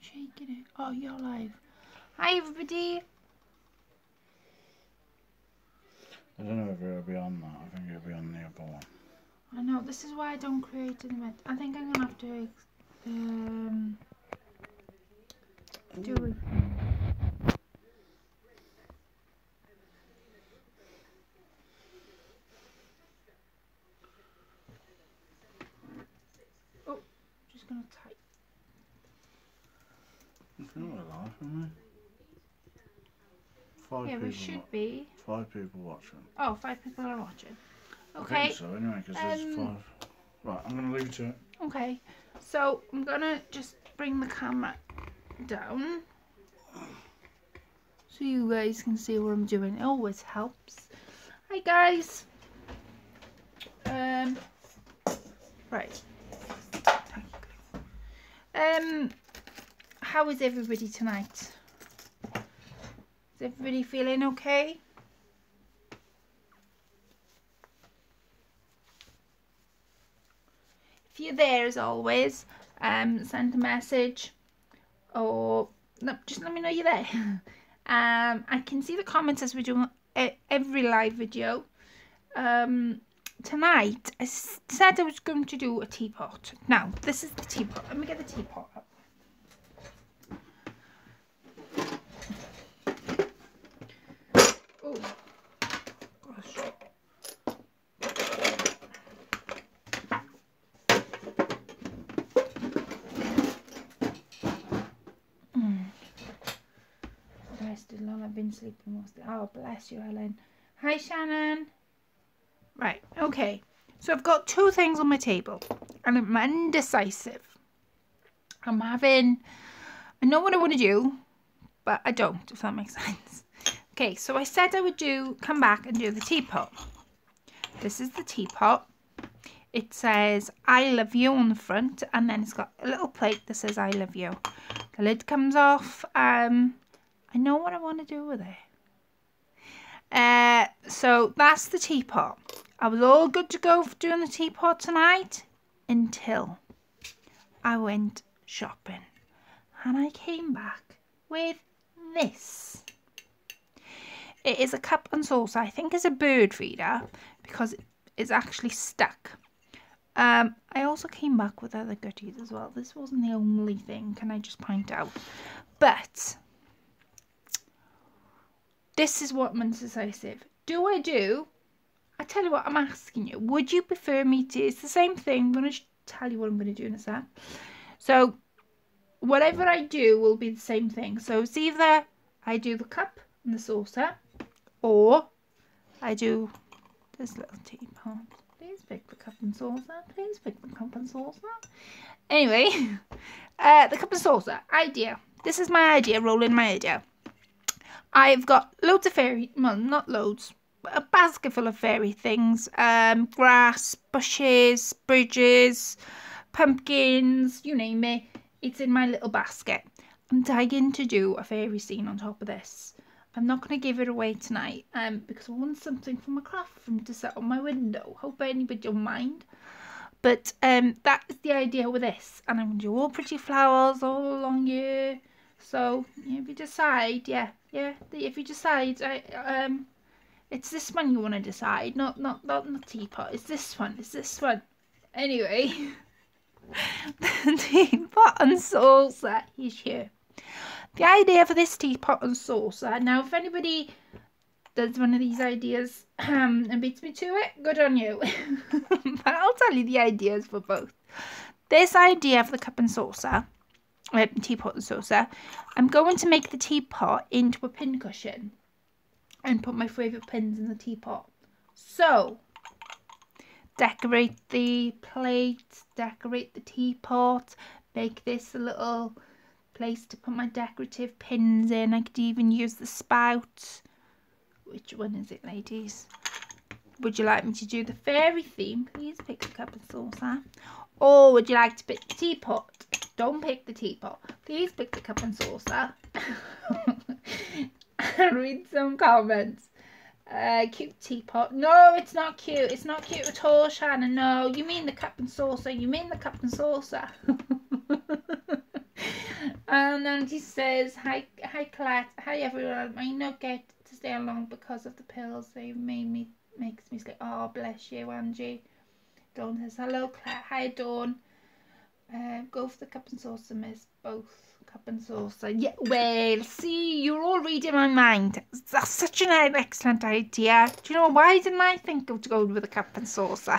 shaking it. Oh, you're live. Hi, everybody. I don't know if it'll be on that. I think it'll be on the other one. I know. This is why I don't create an event. I think I'm gonna have to do it. Oh, just gonna type. It's not live, isn't it? 5 Yeah, people. we should be. 5 people watching. Oh, 5 people are watching. Okay. I think so, anyway, because there's 5. Right, I'm going to leave it to it. Okay, so I'm gonna just bring the camera down so you guys can see what I'm doing. It always helps. Hi guys. Right. How is everybody tonight? Is everybody feeling okay? If you're there as always, send a message or just let me know you're there. I can see the comments as we're doing every live video. Tonight I said I was going to do a teapot. Now this is the teapot. Let me get the teapot up. Oh gosh. Rested long. I've been sleeping most of the... Oh, bless you, Helen. Hi, Shannon. Right, okay. So I've got 2 things on my table, and I'm indecisive. I know what I want to do, but I don't, if that makes sense. Okay, so I said I would come back and do the teapot. This is the teapot. It says, I love you on the front, and then it's got a little plate that says, I love you. The lid comes off. I know what I want to do with it. So that's the teapot. I was all good to go for doing the teapot tonight until I went shopping. And I came back with this. It is a cup and saucer. I think it's a bird feeder because it's actually stuck. I also came back with other goodies as well. This wasn't the only thing, can I just point out. But this is what I'm indecisive. I tell you what, I'm asking you. Would you prefer me to... It's the same thing. I'm going to tell you what I'm going to do in a sec. So, whatever I do will be the same thing. So, it's either I do the cup and the saucer, or I do this little teapot. Please pick the cup and saucer. Please pick the cup and saucer. Anyway, the cup and saucer. Idea. This is my idea. Roll in my idea. I've got loads of well, not loads, but a basket full of fairy things. Grass, bushes, bridges, pumpkins, you name it. It's in my little basket. I'm dying to do a fairy scene on top of this. I'm not going to give it away tonight because I want something from a craft room to set on my window. Hope anybody don't mind. But that is the idea with this. And I'm going to do all pretty flowers all along here. So if you decide, if you decide, it's this one you want to decide, not the teapot. It's this one. It's this one. Anyway, the teapot and saucer is here. The idea for this teapot and saucer. Now, if anybody does one of these ideas and beats me to it, good on you. But I'll tell you the ideas for both. This idea for the cup and saucer. Teapot and saucer. I'm going to make the teapot into a pin cushion and put my favourite pins in the teapot. So, decorate the plate, decorate the teapot, make this a little place to put my decorative pins in. I could even use the spout. Which one is it, ladies? Would you like me to do the fairy theme? Please pick the cup and saucer. Or would you like to pick the teapot? Don't pick the teapot. Please pick the cup and saucer. And read some comments. Cute teapot. No, it's not cute. It's not cute at all, Shannon. No, you mean the cup and saucer. You mean the cup and saucer. And then he says, hi Colette, hi everyone. I may not get to stay on long because of the pills. They makes me sleep. Oh, bless you, Angie. Dawn says, hello Colette, hi Dawn. Go for the cup and saucer, miss. Both cup and saucer. Yeah, well, see, you're all reading my mind. That's such an excellent idea. Do you know, why didn't I think of going with a cup and saucer?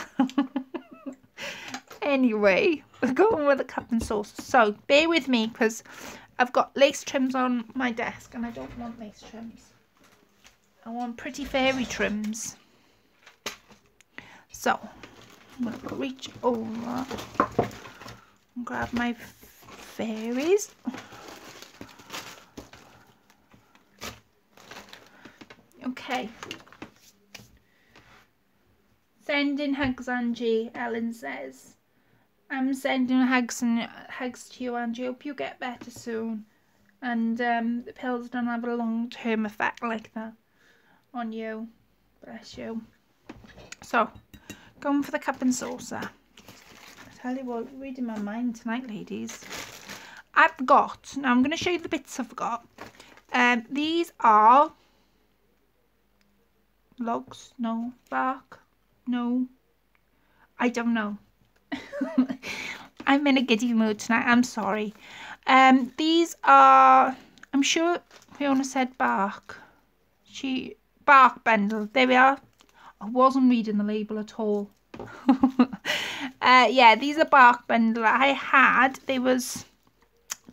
Anyway, we're going with a cup and saucer. So, bear with me, because I've got lace trims on my desk, and I don't want lace trims. I want pretty fairy trims. So, I'm going to reach over and grab my fairies. Okay. Sending hugs, Angie, Ellen says. I'm sending hugs to you, Angie. Hope you get better soon. And the pills don't have a long-term effect like that on you. Bless you. So, going for the cup and saucer. I tell you what, reading my mind tonight, ladies. I've got, now I'm going to show you the bits I've got. These are logs, no, bark, no, I don't know. I'm in a giddy mood tonight, I'm sorry. These are, I'm sure Fiona said bark. Bark bundle, there we are. I wasn't reading the label at all. Yeah, these are bark bundle. I had, there was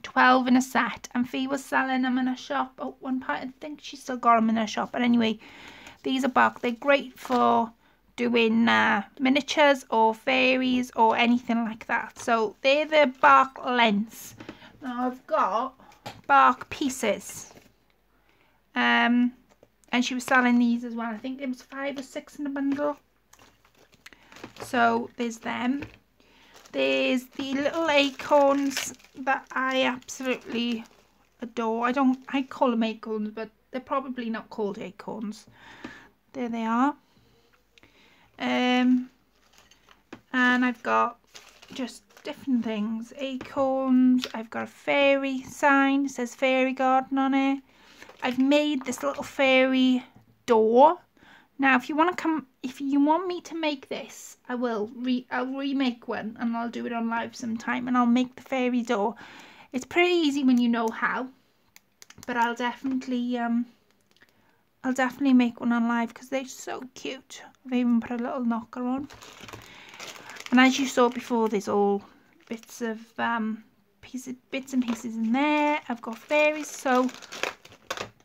12 in a set, and Fee was selling them in a shop at one point. I think she still got them in her shop, but anyway, these are bark. They're great for doing miniatures or fairies or anything like that. So they're the bark lengths. Now I've got bark pieces, and she was selling these as well. I think it was 5 or 6 in a bundle. So there's them. There's the little acorns that I absolutely adore. I call them acorns, but they're probably not called acorns. There they are. And I've got just different things. Acorns. I've got a fairy sign. It says fairy garden on it. I've made this little fairy door. Now, if you want me to make this, I will. I'll remake one, and I'll do it on live sometime, and I'll make the fairy door. It's pretty easy when you know how, but I'll definitely make one on live because they're so cute. I've even put a little knocker on, and as you saw before, there's all bits of bits and pieces in there. I've got fairies, so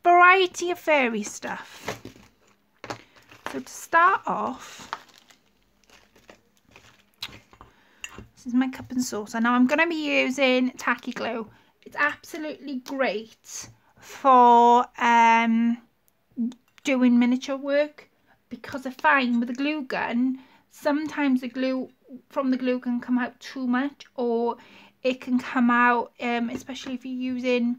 variety of fairy stuff. So to start off, this is my cup and saucer. Now I'm going to be using tacky glue. It's absolutely great for doing miniature work, because I find with a glue gun, sometimes the glue from the glue can come out too much, or it can come out, especially if you're using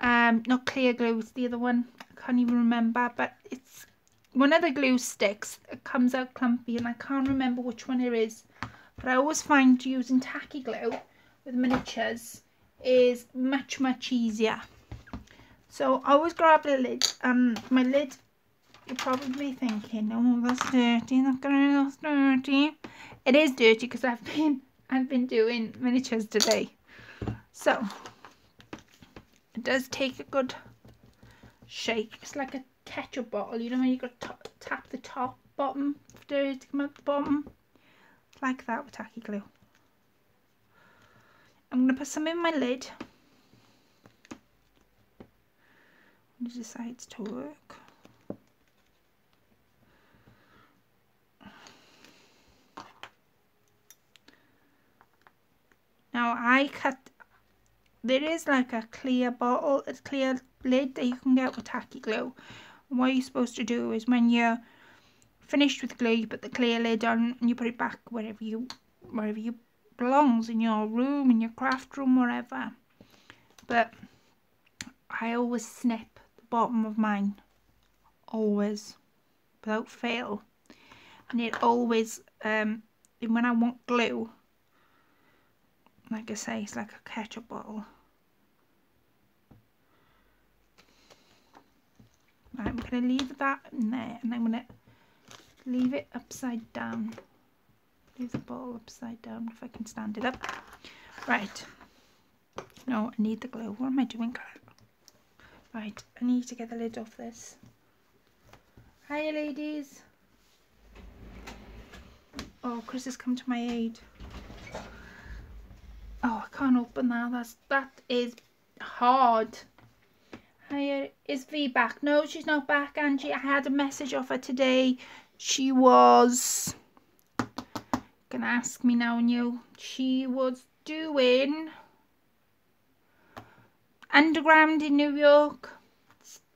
not clear glue, it's the other one, I can't even remember, but it's one of the glue sticks. It comes out clumpy, and I can't remember which one it is, but I always find using tacky glue with miniatures is much easier. So I always grab the lid, and my lid, you're probably thinking, oh, that's dirty, that's dirty. It is dirty because I've been doing miniatures today. So it does take a good shake. It's like a ketchup bottle, you know, when you got to tap the top bottom of dirt to come out the bottom. It's like that with tacky glue. I'm going to put some in my lid when it decides to work. Now there is like a clear bottle, a clear lid that you can get with tacky glue. And what you're supposed to do is when you're finished with glue, you put the clear lid on and you put it back wherever you belongs, in your room, in your craft room, wherever. But I always snip the bottom of mine, always, without fail. And it always, when I want glue, like I say, it's like a ketchup bottle. Right, I'm going to leave that in there, and I'm going to leave it upside down. Leave the bottle upside down if I can stand it up. Right. No, I need the glue. What am I doing, Claire? Right, I need to get the lid off this. Hiya, ladies. Oh, Chris has come to my aid. Oh, I can't open that. That is hard. Hiya, is V back? No, she's not back, Angie. I had a message off her today. She was gonna ask me now, and you. She was doing underground in New York.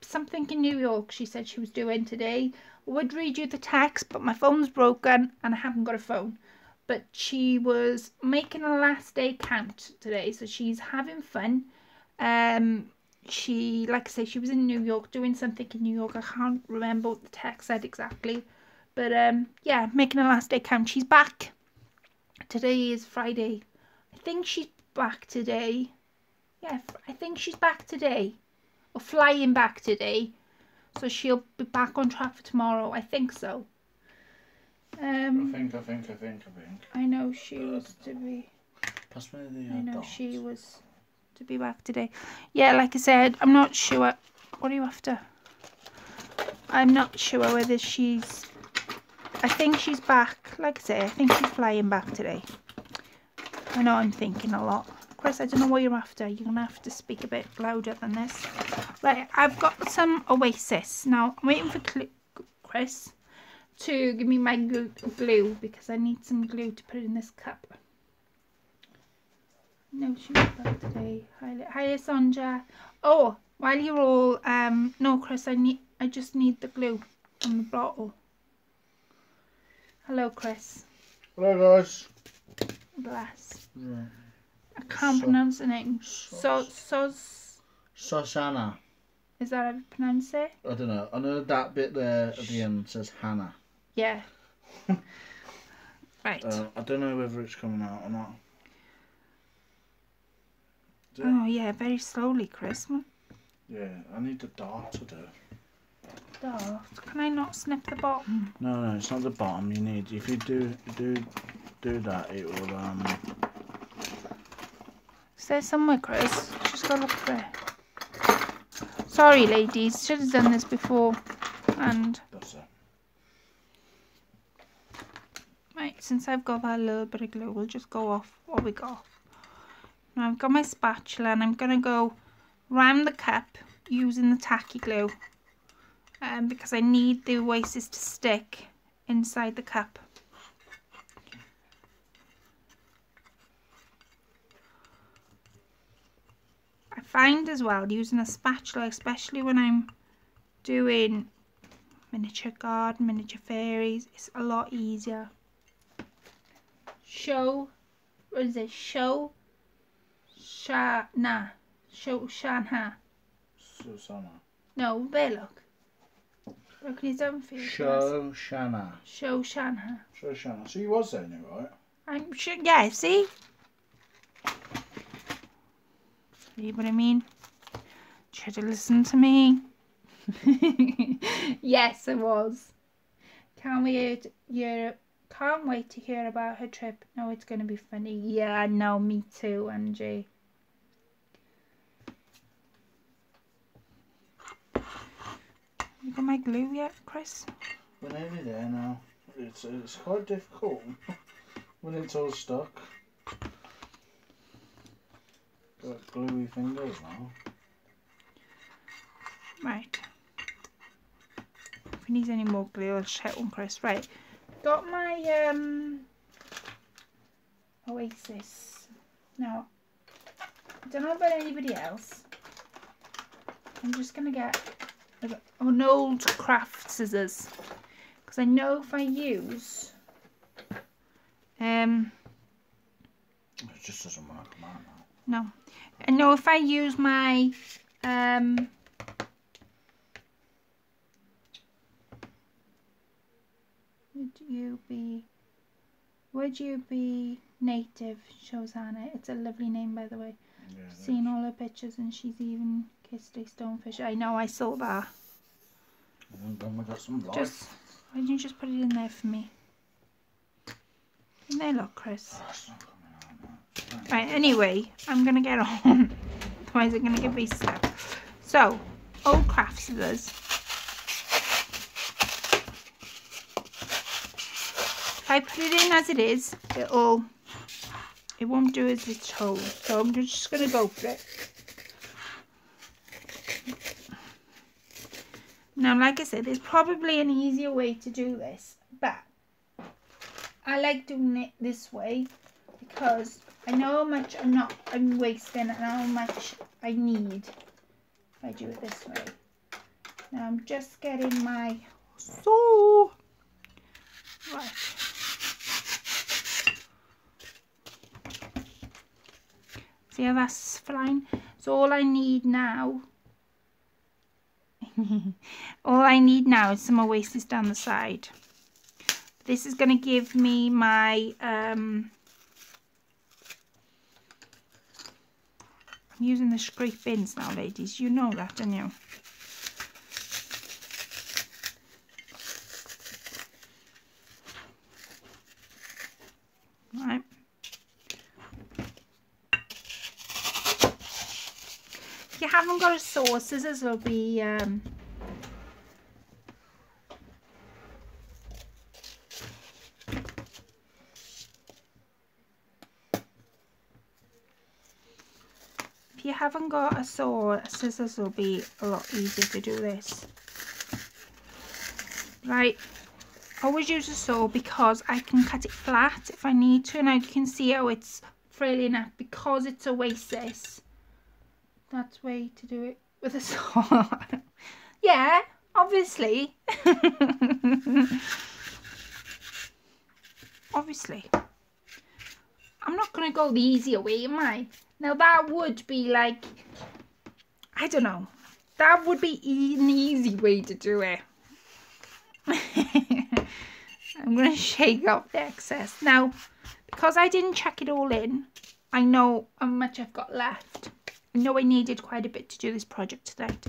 Something in New York she said she was doing today. I would read you the text, but my phone's broken and I haven't got a phone. But she was making a last day count today, so she's having fun. She, like I say, she was in New York doing something in New York. I can't remember what the text said exactly, but yeah, making a last day count. She's back. Today is Friday. I think she's back today. Yeah, I think she's back today, or flying back today, so she'll be back on track for tomorrow. I think so. I think. I know she was to be. Pass me the I know dots. she was to be back today. Yeah, like I said, I'm not sure. What are you after? I'm not sure whether she's. I think she's back. Like I say, I think she's flying back today. I know I'm thinking a lot. Chris, I don't know what you're after. You're going to have to speak a bit louder than this. Right, I've got some Oasis. Now, I'm waiting for Chris to give me my glue because I need some glue to put in this cup. No, she's not back today. Hi, Sonja. Oh, while you're all... no, Chris, I just need the glue on the bottle. Hello, Chris. Hello, guys. Bless. Right. I can't pronounce the name. Sosana. Is that how you pronounce it? I don't know. I know that bit there at the end says Hannah. Yeah. Right. I don't know whether it's coming out or not. Oh, yeah, very slowly, Chris. Yeah, I need the dart to do. Dart? Can I not snip the bottom? No, it's not the bottom. You need. If you do that, it will Is there somewhere, Chris? Just go look there. Sorry, ladies. Should have done this before. And That's it. right, since I've got that little bit of glue, we'll just go off what we got. Now I've got my spatula and I'm gonna go round the cup using the tacky glue, because I need the Oasis to stick inside the cup. I find as well using a spatula, especially when I'm doing miniature garden, miniature fairies, it's a lot easier. What is it? Shoshana. Susanna. No, there, look. Look at his own face. Shoshana. Shoshana. Shoshana. So you was saying it right? I'm sure, yeah, see? See what I mean? Should have listened to me. Yes, I was. Can't wait to hear about her trip. No, it's going to be funny. Yeah, I know, me too, Angie. You got my glue yet, Chris? We're nearly there now. It's quite difficult when it's all stuck. Got gluey fingers now. Right. If he needs any more glue, I'll shout on Chris. Right. Got my Oasis. Now, I don't know about anybody else. I'm just going to get an old craft scissors. Because I know if I use... It just doesn't want to come out now. No. I know if I use my... Would you be native, Shoshana? It's a lovely name, by the way. Yeah, Seen all her pictures and she's even kissed a stonefish. I know, I saw that. Then we got some light. Just, why didn't you just put it in there for me? In there, look, Chris. Oh, it's not coming out now. Right, anyway, I'm going to get on. Otherwise, I'm going to get me stuck. So, old craft scissors. If I put it in as it is, it won't do as it's told. So I'm just going to go for it. Now, like I said, there's probably an easier way to do this, but I like doing it this way because I know how much I'm wasting and how much I need if I do it this way. Now I'm just getting my saw. Right. See how that's fine? So all I need now is some oasis down the side. This is going to give me my I'm using the scrape bins now, ladies. You know that, don't you? Right. If you haven't got a saw, scissors will be if you haven't got a saw, scissors will be a lot easier to do this. Right, always use a saw because I can cut it flat if I need to. Now you can see how it's frailing up because it's Oasis. That's the way to do it with a saw. Yeah, obviously. Obviously. I'm not going to go the easier way, am I? Now that would be like, I don't know. That would be an easy way to do it. I'm going to shake off the excess. Now, because I didn't chuck it all in, I know how much I've got left. I know I needed quite a bit to do this project tonight.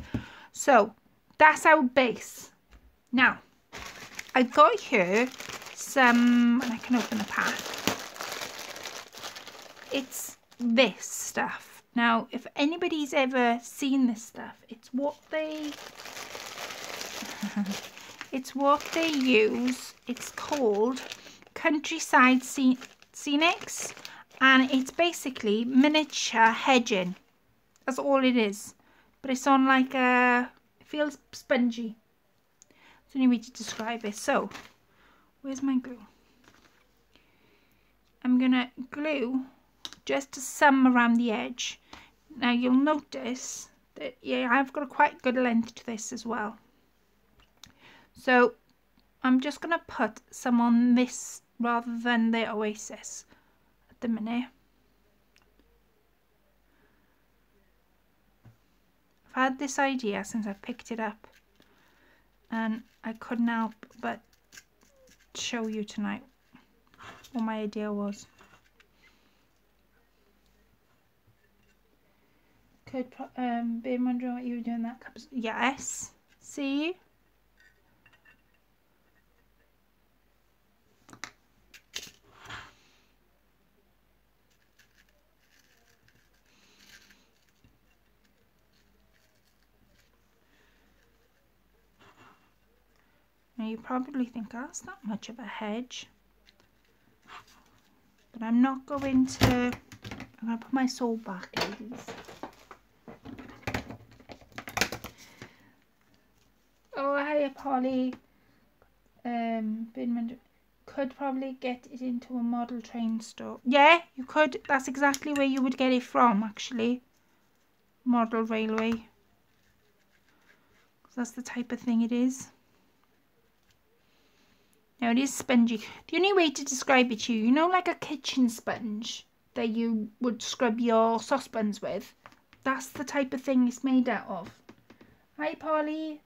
So, that's our base. Now, I've got here some, and I can open the pack. It's this stuff. Now, if anybody's ever seen this stuff, it's what they use. It's called Countryside Scenics, and it's basically miniature hedging. That's all it is. But it's on like a, it feels spongy. It's the only way to describe it. So, where's my glue? I'm gonna glue just some around the edge. Now you'll notice that, yeah, I've got a quite good length to this as well. So I'm just going to put some on this rather than the Oasis at the minute. I've had this idea since I picked it up and I couldn't help but show you tonight what my idea was. Could been wondering what you were doing that cup. Yes, see. Now you probably think, oh, that's not much of a hedge, but I'm not going to. I'm going to put my saw back, ladies. Oh, hiya, Polly. Could probably get it into a model train store. Yeah, you could. That's exactly where you would get it from, actually. Model railway. That's the type of thing it is. Now it is spongy. The only way to describe it to you, you know, like a kitchen sponge that you would scrub your saucepans with. That's the type of thing it's made out of. Hi, Polly.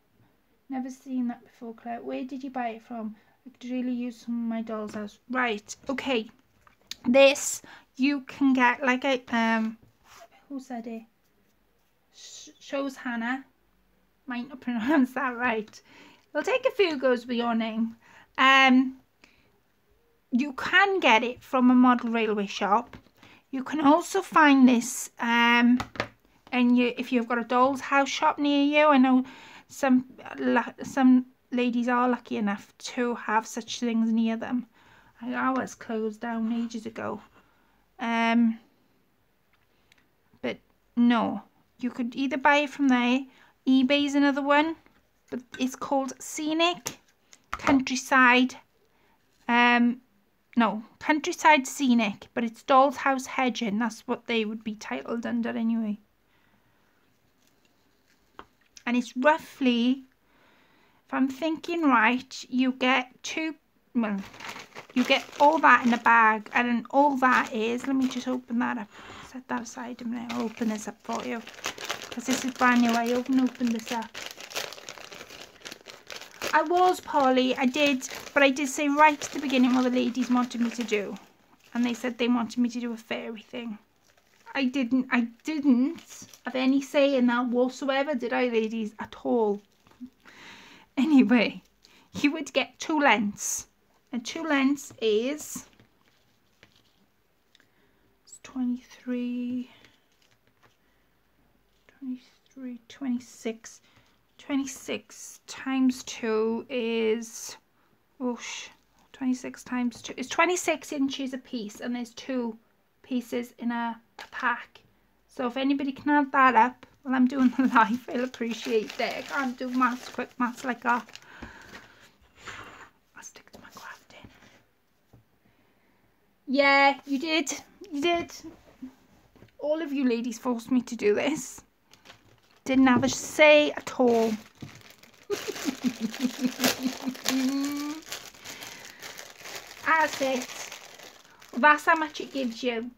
Never seen that before, Claire. Where did you buy it from? I could really use some of my doll's house. Right, okay. This you can get like a who said it? Shows Hannah. Might not pronounce that right. It'll take a few goes with your name. You can get it from a model railway shop. You can also find this if you've got a Doll's House shop near you. I know some ladies are lucky enough to have such things near them. Ours closed down ages ago. But no, you could either buy it from there. eBay's another one, but it's called Scenic Countryside. No, Countryside Scenic, but it's Doll's House Hedging. That's what they would be titled under anyway. And it's roughly, if I'm thinking right, you get you get all that in a bag, and then all that is, let me just open that up, set that aside a minute, I'll open this up for you, because this is brand new. I haven't opened this up. I was Polly, but I did say right at the beginning what the ladies wanted me to do, and they said they wanted me to do a fairy thing. I didn't have any say in that whatsoever, did I, ladies, at all? Anyway, you would get 2 lengths, and 2 lengths is 26. 26 times 2 is, 26 times 2 is 26 inches a piece, and there's 2 pieces in a pack. So if anybody can add that up while I'm doing the live, I'll appreciate it. I can't do quick maths like that. I'll stick to my crafting. Yeah, you did. All of you ladies forced me to do this. Didn't have a say at all. That's it. Well, that's how much it gives you.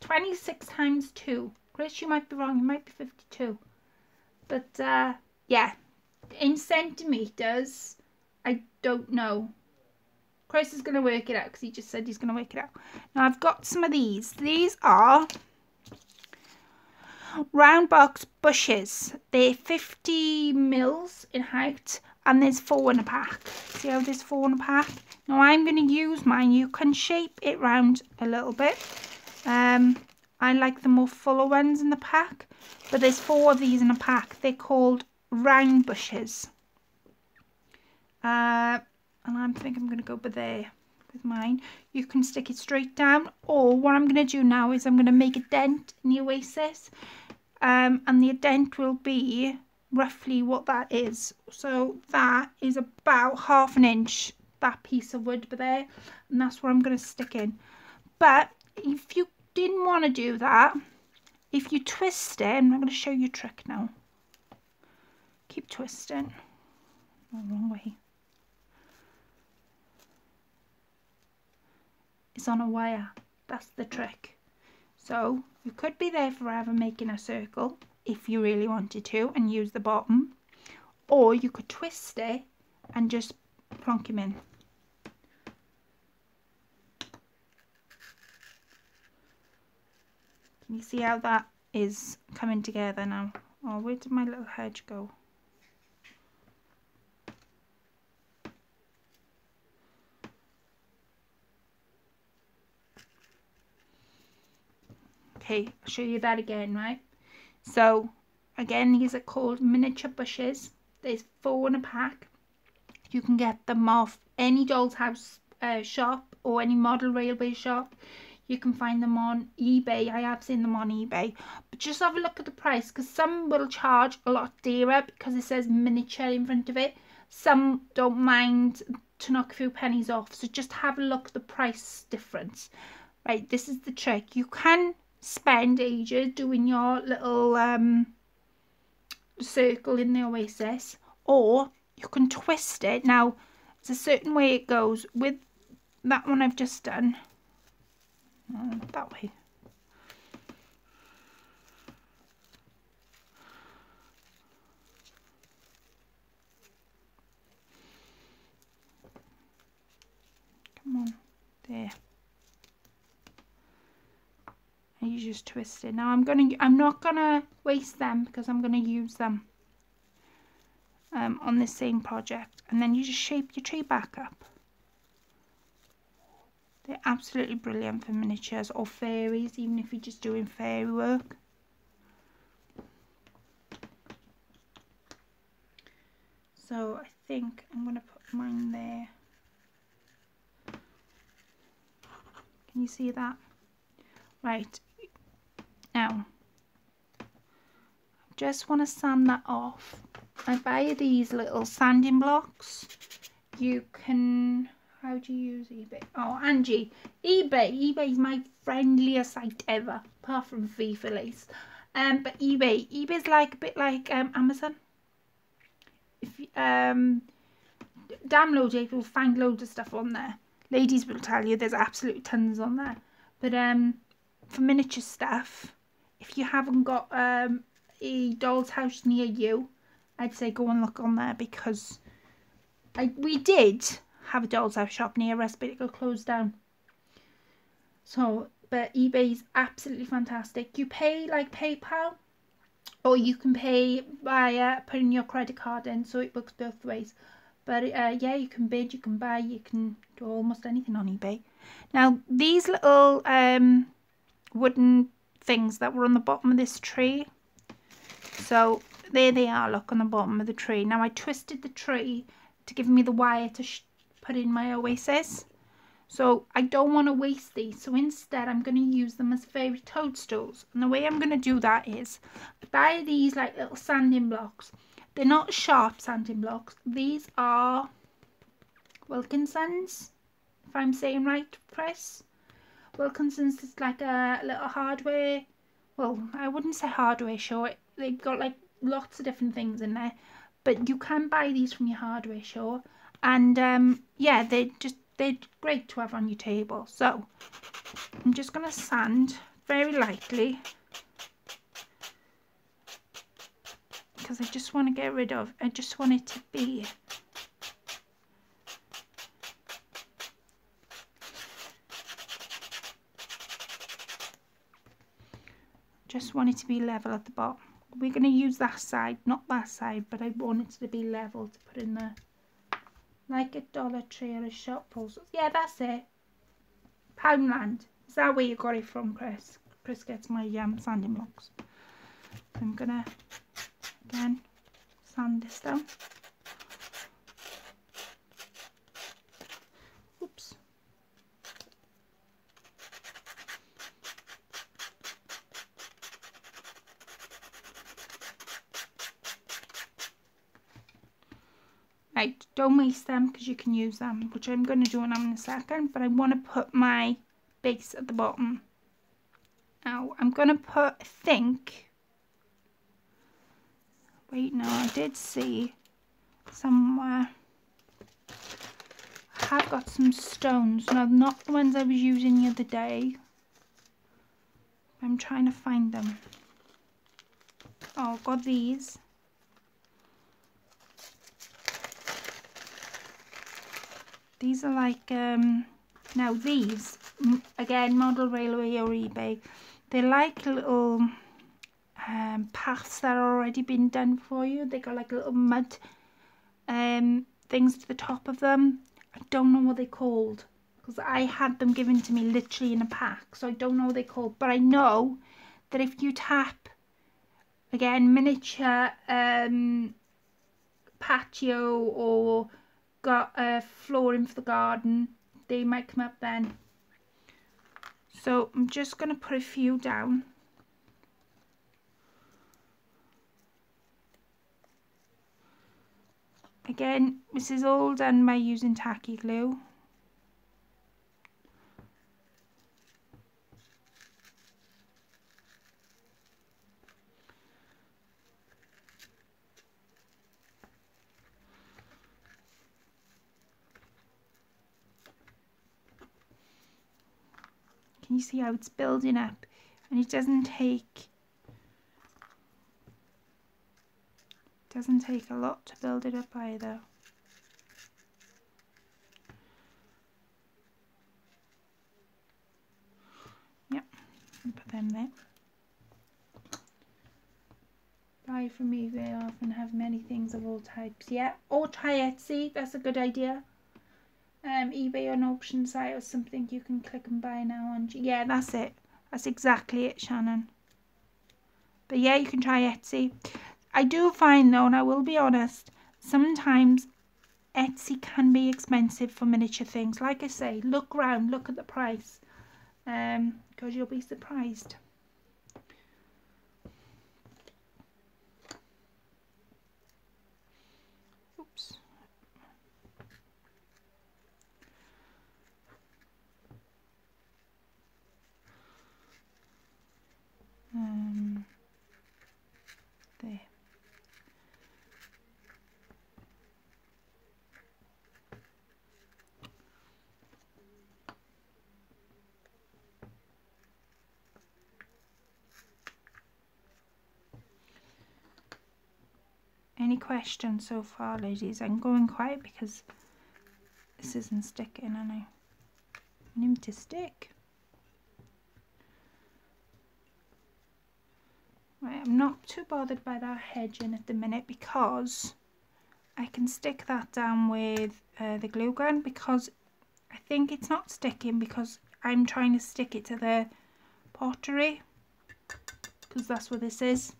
26 times 2. Chris, you might be wrong. It might be 52. But, yeah. In centimetres, I don't know. Chris is going to work it out because he just said he's going to work it out. Now, I've got some of these. These are round box bushes. They're 50 mils in height, and there's 4 in a pack. See how there's 4 in a pack? Now I'm going to use mine. You can shape it round a little bit. I like the more fuller ones in the pack, but there's 4 of these in a pack. They're called round bushes. And I think I'm going to go over there with mine. You can stick it straight down, or what I'm going to do now is I'm going to make a dent in the Oasis, and the dent will be roughly what that is. So that is about 1/2 inch, that piece of wood there, and that's what I'm going to stick in. But if you didn't want to do that, if you twist it, I'm going to show you a trick now. Keep twisting. Oh, wrong way. It's on a wire. That's the trick. So you could be there forever making a circle if you really wanted to and use the bottom, or you could twist it and just plonk him in. Can you see how that is coming together now? Oh, where did my little hedge go? Okay, I'll show you that again, right? So, again, these are called miniature bushes. There's 4 in a pack. You can get them off any Doll's House shop or any model railway shop. You can find them on eBay. I have seen them on eBay. But just have a look at the price, because some will charge a lot dearer because it says miniature in front of it. Some don't mind to knock a few pennies off. So just have a look at the price difference. Right, this is the trick. You can spend ages doing your little circle in the Oasis, or you can twist it. Now, there's a certain way it goes. With that one I've just done, that way. Come on, there. And you just twist it. Now I'm not gonna waste them because I'm gonna use them. on this same project, and then you just shape your tree back up. They're absolutely brilliant for miniatures or fairies, even if you're just doing fairy work. So I think I'm going to put mine there. Can you see that? Right, now just want to sand that off. I buy these little sanding blocks. You can, how do you use eBay? Oh, Angie, eBay is my friendliest site ever, apart from FIFA Lace. But eBay's like a bit like Amazon. If you download it, you'll find loads of stuff on there. Ladies will tell you there's absolute tons on there. But for miniature stuff, if you haven't got a doll's house near you, I'd say go and look on there, because we did have a doll's house shop near us, but it got closed down. So, but eBay's absolutely fantastic. You pay like PayPal, or you can pay by putting your credit card in, so it works both ways. But yeah, you can bid, you can buy, you can do almost anything on eBay. Now, these little wooden things that were on the bottom of this tree, so there they are, look, on the bottom of the tree. Now, I twisted the tree to give me the wire to put in my oasis. So I don't want to waste these, so instead I'm going to use them as fairy toadstools. And the way I'm going to do that is I buy these like little sanding blocks. They're not sharp sanding blocks. These are Wilkinsons, if I'm saying right, Chris. Wilkinsons is like a little hardware, well, I wouldn't say hardware store. They've got like lots of different things in there, but you can buy these from your hardware store. And yeah, they're great to have on your table. So I'm just going to sand very lightly, because I just want to get rid of, I just want it to be level at the bottom. We're going to use that side, not that side, but I want it to be level to put in there. Like a Dollar Tree or a shop puzzle. Yeah, that's it. Poundland. Is that where you got it from, Chris? Chris gets my sanding blocks. I'm gonna again sand this down. Oops. Right, don't waste them, because you can use them, which I'm going to do in a second, but I want to put my base at the bottom. Now, I'm going to put, I think, wait, no, I did see somewhere, I have got some stones, no, not the ones I was using the other day. I'm trying to find them. Oh, I've got these. These are like, now these, again, Model Railway or eBay, they're like little paths that are already been done for you. They got like little mud things to the top of them. I don't know what they're called, because I had them given to me literally in a pack, so I don't know what they're called. But I know that if you tap, again, miniature patio or got flooring for the garden, they might come up then. So I'm just going to put a few down. Again, this is all done by using tacky glue. Can you see how it's building up? And it doesn't take a lot to build it up either. Yep, put them there. buy from eBay. I often have many things of all types. Yeah, or try Etsy. That's a good idea. eBay on auction site or something you can click and buy now on. Yeah, that's it. That's exactly it, Shannon. But yeah, you can try Etsy. I do find though, and I will be honest, sometimes Etsy can be expensive for miniature things. Like I say, look around, look at the price, because you'll be surprised. Oops. There. Any questions so far, ladies? I'm going quiet because this isn't sticking, and I want him to stick. Right, I'm not too bothered by that hedging at the minute because I can stick that down with the glue gun, because I think it's not sticking because I'm trying to stick it to the pottery, because that's what this is.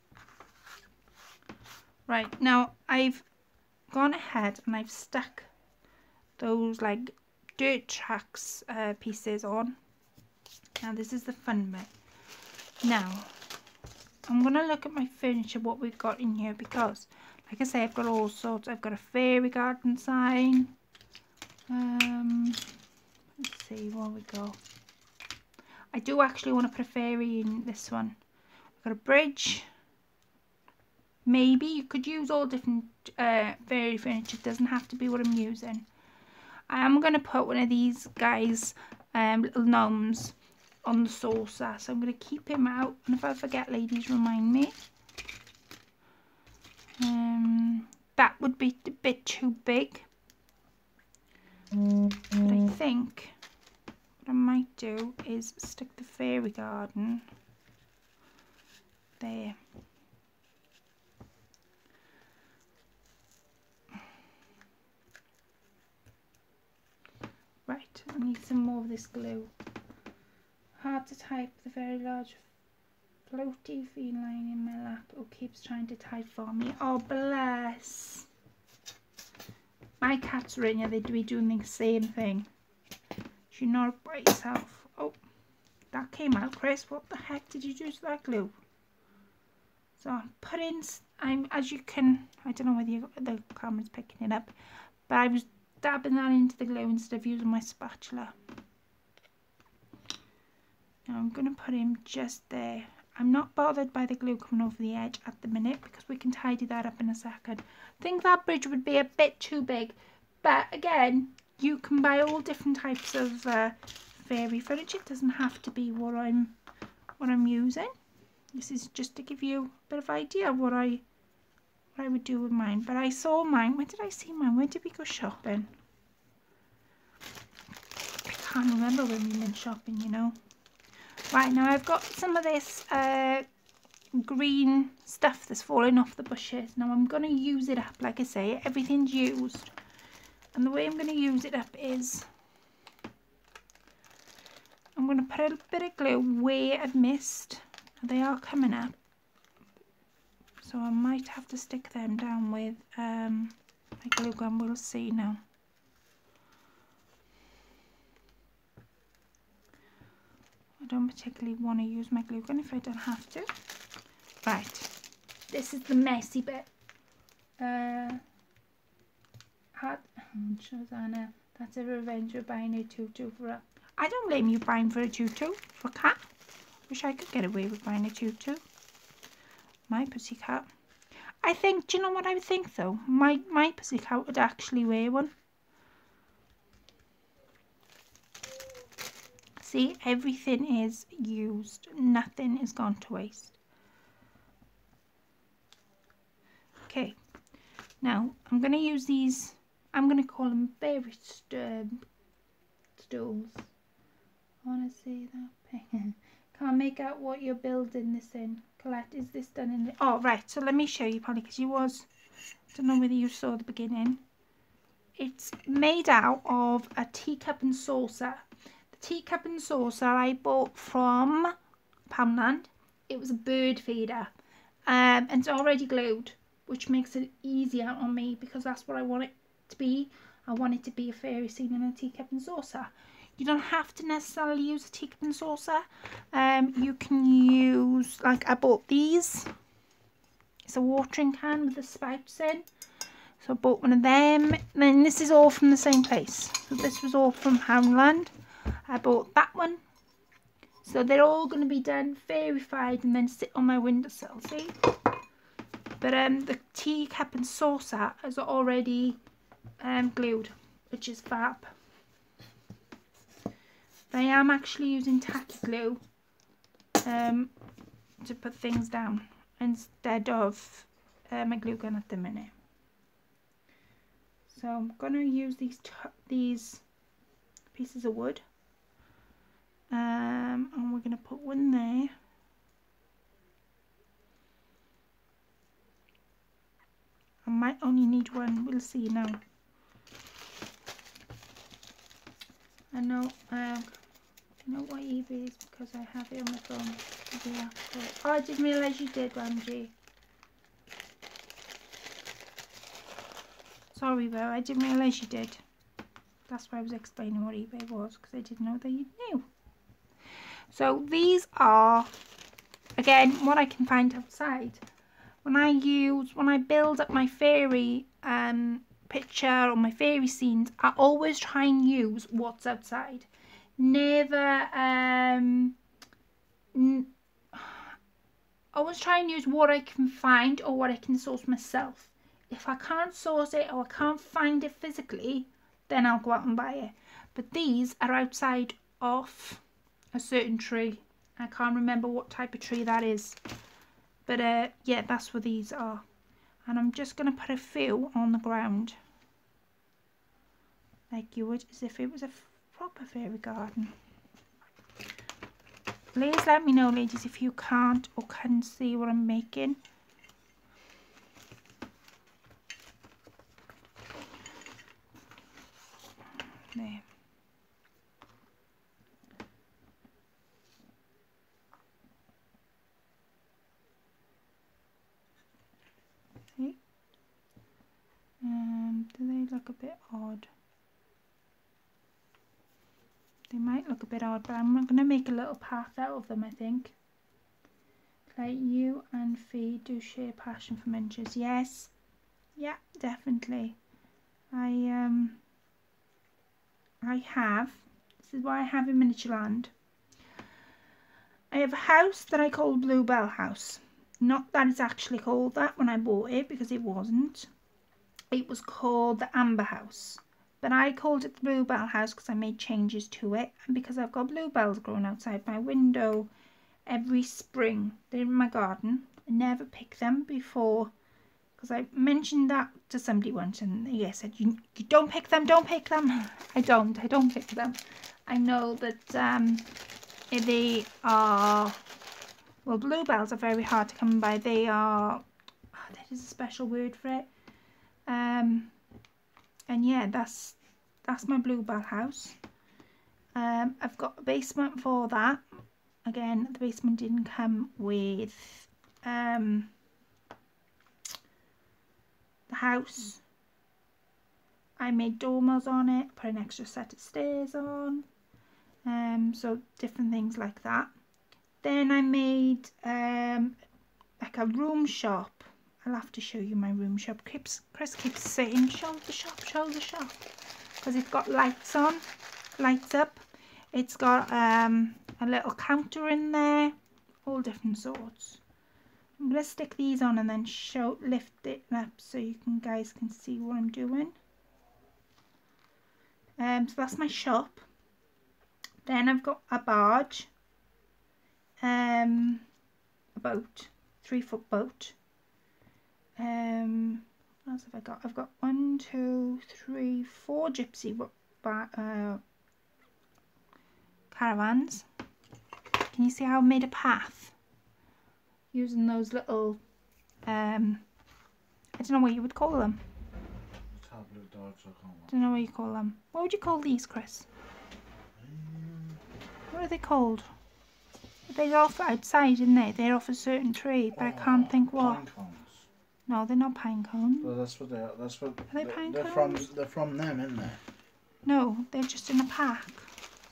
Right, now I've gone ahead and I've stuck those like dirt tracks pieces on. Now this is the fun bit. Now I'm going to look at my furniture, what we've got in here, because like I say, I've got all sorts. I've got a fairy garden sign. Let's see what we got. I do actually want to put a fairy in this one. I've got a bridge. Maybe you could use all different fairy furniture. It doesn't have to be what I'm using. I am going to put one of these guys, little gnomes, on the saucer, so I'm going to keep him out, and if I forget, ladies, remind me. That would be a bit too big, but I think what I might do is stick the fairy garden there. Right, I need some more of this glue. Hard to type, the very large floaty feline in my lap who keeps trying to type for me. Oh, bless. My cats are in here, they'd be doing the same thing. She's not by herself. Oh, that came out, Chris. What the heck did you do to that glue? So I'm putting, as you can, I don't know whether the camera's picking it up, but I was dabbing that into the glue instead of using my spatula. Now I'm going to put him just there. I'm not bothered by the glue coming over the edge at the minute because we can tidy that up in a second. I think that bridge would be a bit too big, but again, you can buy all different types of fairy furniture. It doesn't have to be what I'm using. This is just to give you a bit of idea of what I would do with mine. But I saw mine. Where did I see mine? Where did we go shopping? I can't remember when we went shopping, you know. Right, now I've got some of this green stuff that's falling off the bushes. Now I'm going to use it up, like I say, everything's used. And the way I'm going to use it up is I'm going to put a bit of glue where I've missed. Now they are coming up, so I might have to stick them down with my glue gun. We'll see now. I don't particularly want to use my glue gun if I don't have to. Right, this is the messy bit. Shazana, that's a revenge for buying a tutu for a... I don't blame you buying for a tutu for a cat. Wish I could get away with buying a tutu. My pussycat. I think, do you know what I would think though? My pussycat would actually wear one. See, everything is used. Nothing is gone to waste. Okay, now I'm going to use these, I'm going to call them fairy stools. I want to see that. Can't make out what you're building this in. Colette, is this done in the... Oh, right. So let me show you, Polly, because I don't know whether you saw the beginning. It's made out of a teacup and saucer. The teacup and saucer I bought from Poundland. It was a bird feeder. And it's already glued, which makes it easier on me because that's what I want it to be. I want it to be a fairy scene in a teacup and saucer. You don't have to necessarily use a teacup and saucer. You can use, like I bought these. It's a watering can with the spouts in. So I bought one of them. Then this is all from the same place. So this was all from Poundland. I bought that one. So they're all going to be done, fairy-fied, and then sit on my windowsill, see? But the teacup and saucer is already glued, which is fab. But I am actually using tacky glue to put things down instead of my glue gun at the minute. So I'm going to use these pieces of wood, and we're going to put one there. I might only need one, we'll see now. I know what eBay is because I have it on my phone. Oh, I didn't realise you did, Ramsey. Sorry, Bo, I didn't realise you did. That's why I was explaining what eBay was, because I didn't know that you knew. So these are, again, what I can find outside. When I build up my fairy picture or my fairy scenes, I always try and use what's outside. Never, always try and use what I can find or what I can source myself. If I can't source it or I can't find it physically, then I'll go out and buy it. But these are outside of a certain tree. I can't remember what type of tree that is. But yeah, that's what these are. And I'm just going to put a few on the ground. Like you would as if it was a proper fairy garden. Please let me know, ladies, if you can't or can see what I'm making. There. See? Do they look a bit odd? They might look a bit odd, but I'm going to make a little path out of them, I think. Like you and Fee do share passion for miniatures. Yes. Yeah, definitely. I have. This is what I have in Miniatureland. I have a house that I call Bluebell House. Not that it's actually called that when I bought it, because it wasn't. It was called the Amber House. But I called it the Bluebell House because I made changes to it. And because I've got bluebells growing outside my window every spring. They're in my garden. I never pick them before. Because I mentioned that to somebody once and they said, you don't pick them, don't pick them. I don't pick them. I know that they are, well, bluebells are very hard to come by. They are, there is a special word for it. And yeah, that's my bluebell house. I've got a basement for that. Again, the basement didn't come with the house. I made dormers on it, put an extra set of stairs on, so different things like that. Then I made like a room shop. I'll have to show you my room shop. Chris keeps saying, show the shop, because it's got lights on, lights up. It's got a little counter in there, all different sorts. I'm going to stick these on and then lift it up so you guys can see what I'm doing. So that's my shop. Then I've got a barge, a boat, 3-foot boat. What else have I got? I've got 1, 2, 3, 4 gypsy caravans. Can you see how I made a path? using those little, I don't know what you would call them. Tablet dogs, I can't I don't know what you call them. What would you call these, Chris? What are they called? They're off outside, isn't they? They're off a certain tree, but I can't think what. Pine cones. No, they're not pine cones. Well, that's what they are. That's what. Are they pine they're cones? They're from them, isn't they? No, they're just in a pack.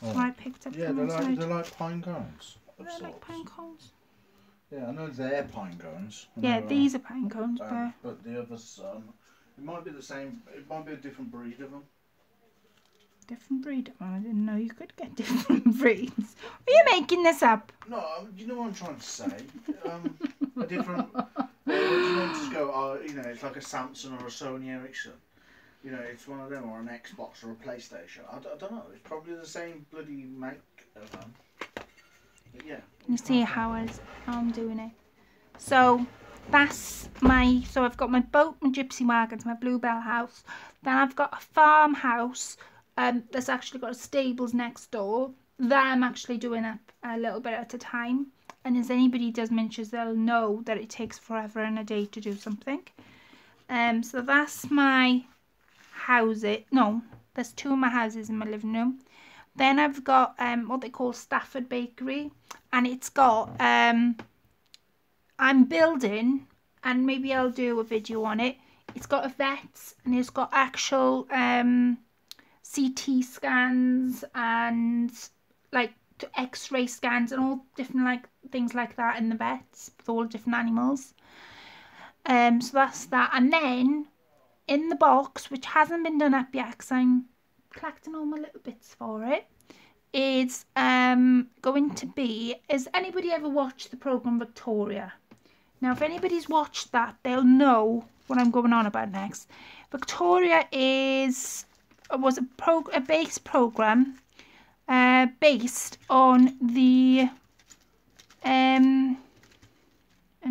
Oh. So I picked up Yeah, from outside. they're like pine cones. They're like pine cones. Yeah, I know they're pine cones. Yeah, these are pine cones, but the others, it might be the same. It might be a different breed of them. Different breed? Oh, I didn't know you could get different breeds. Are you making this up? No, you know what I'm trying to say. A different. What do you mean to go? Oh, you know, it's like a Samsung or a Sony Ericsson. You know, it's one of them, or an Xbox or a PlayStation. I don't know. It's probably the same bloody make of them. But yeah. You see how I'm doing it. So that's my. So I've got my boat, my gypsy wagons, my bluebell house. Then I've got a farmhouse. That's actually got stables next door that I'm actually doing up a little bit at a time. And as anybody does miniatures, they'll know that it takes forever and a day to do something. So that's my house. No, there's two of my houses in my living room. Then I've got what they call Stafford Bakery, and it's got I'm building, and maybe I'll do a video on it. It's got a vet, and it's got actual CT scans and like X-ray scans and all different like things like that in the vets with all different animals. So that's that, and then in the box, which hasn't been done up yet because I'm collecting all my little bits for it, is going to be. Has anybody ever watched the programme Victoria? Now, if anybody's watched that, they'll know what I'm going on about next. Victoria was a base programme based on the I'm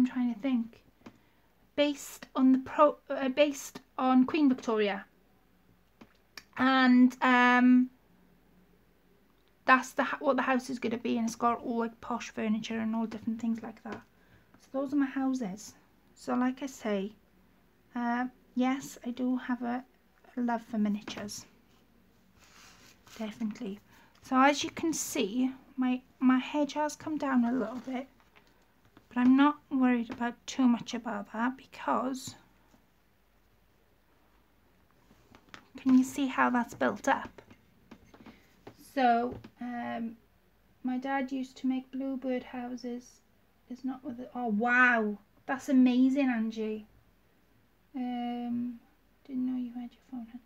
trying to think. Based on Queen Victoria, and that's what the house is going to be, and it's got all like posh furniture and all different things like that. So those are my houses. So like I say, yes, I do have a love for miniatures, definitely. So as you can see, my hedge has come down a little bit, but I'm not worried about too much about that, because can you see how that's built up? So my dad used to make bluebird houses. It's not with it. Oh wow, that's amazing, Angie. Didn't know you had your phone on.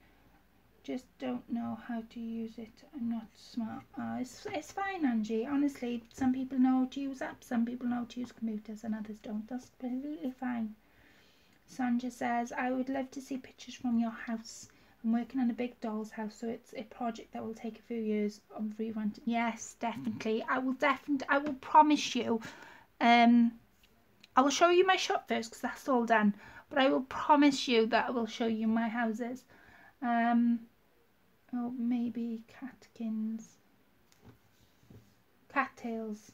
Just don't know how to use it. I'm not smart. It's fine, Angie. Honestly, some people know how to use apps, some people know how to use computers, and others don't. That's completely fine. Sandra says, I would love to see pictures from your house. I'm working on a big doll's house, so it's a project that will take a few years of rerun. Yes, definitely. I will promise you. I will show you my shop first, because that's all done. But I will promise you that I will show you my houses. Oh, maybe catkins. Cattails.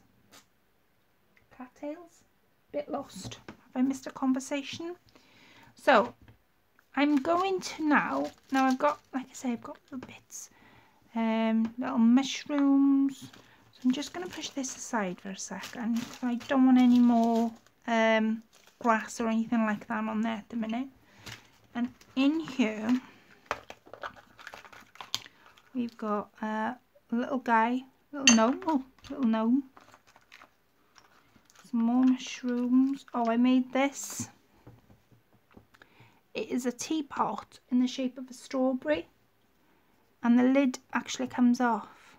Cattails? Bit lost. Have I missed a conversation? So, I'm going to now I've got, like I say, I've got little bits. Little mushrooms. So I'm just going to push this aside for a second, because I don't want any more grass or anything like that on there at the minute. And in here, we've got a little guy, little gnome. Some more mushrooms. Oh, I made this. It is a teapot in the shape of a strawberry, and the lid actually comes off.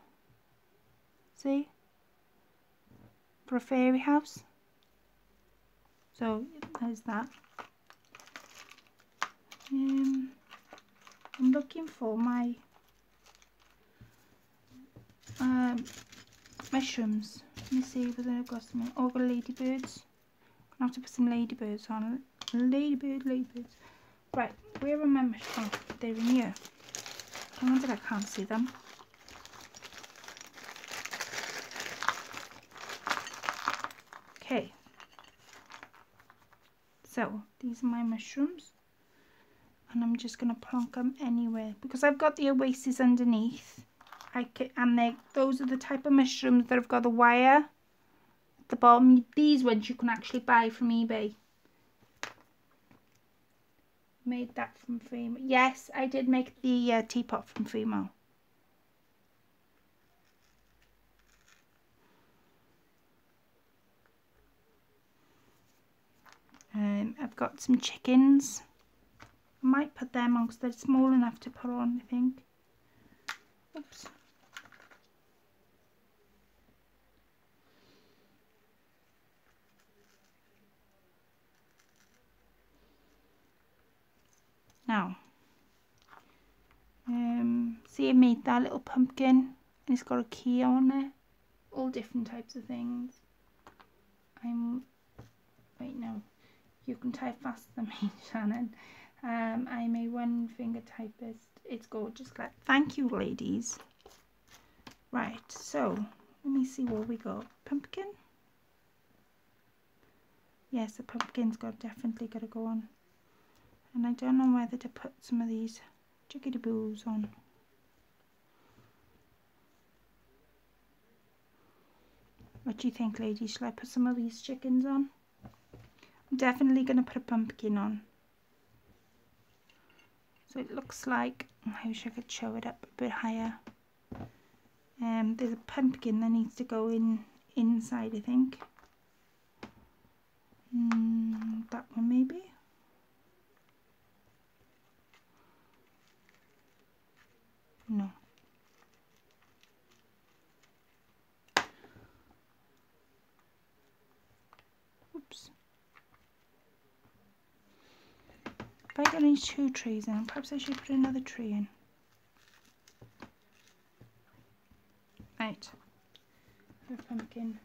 See? For a fairy house. So there's that. I'm looking for my mushrooms. Let me see whether I've got some. Oh, I've got ladybirds. I'm gonna have to put some ladybirds on. Ladybirds. Right, where are my mushrooms? Oh, they're in here. I wonder I can't see them. Okay. So these are my mushrooms, and I'm just going to plonk them anywhere because I've got the oasis underneath. Those are the type of mushrooms that have got the wire at the bottom. These ones you can actually buy from eBay. Made that from Fimo. Yes, I did make the teapot from Fimo. I've got some chickens. I might put them on because they're small enough to put on, I think. Oops. Now, see, I made that little pumpkin and it's got a key on it. All different types of things. Wait, no, you can type faster than me, Shannon. I'm a one-finger typist. It's gorgeous. Thank you, ladies. Right, so let me see what we got. Pumpkin. Yes, the pumpkin's definitely got to go on. And I don't know whether to put some of these chickadee-boos on. What do you think, ladies? Shall I put some of these chickens on? I'm definitely going to put a pumpkin on. So it looks like, I wish I could show it up a bit higher. There's a pumpkin that needs to go inside, I think. That one maybe. No. Oops. If I got only 2 trees in, perhaps I should put another tree in. Right. The pumpkin.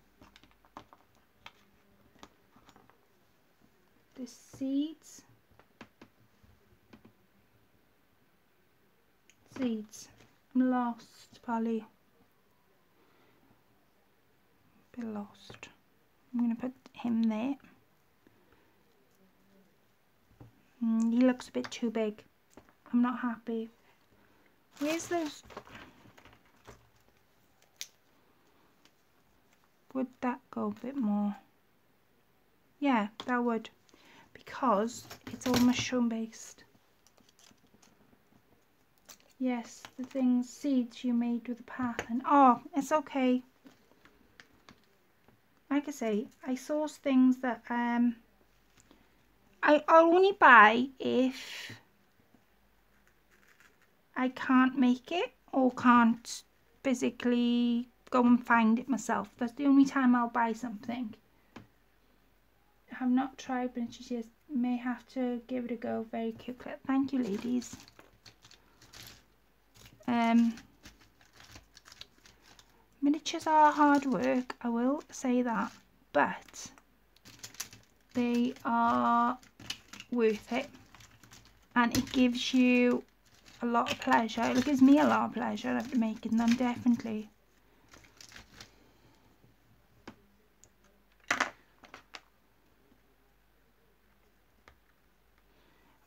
The seeds. I'm lost, Polly. Bit lost. I'm going to put him there. He looks a bit too big. I'm not happy. Where's those? Would that go a bit more? Yeah, that would. Because it's all mushroom based. Yes, the seeds you made with the path. And oh, it's okay. Like I say, I source things that I'll only buy if I can't make it or can't physically go and find it myself. That's the only time I'll buy something. I have not tried, but she just may have to give it a go. Very cute clip. Thank you, ladies. Miniatures are hard work, I will say that, but they are worth it, and it gives you a lot of pleasure. It gives me a lot of pleasure after making them, definitely.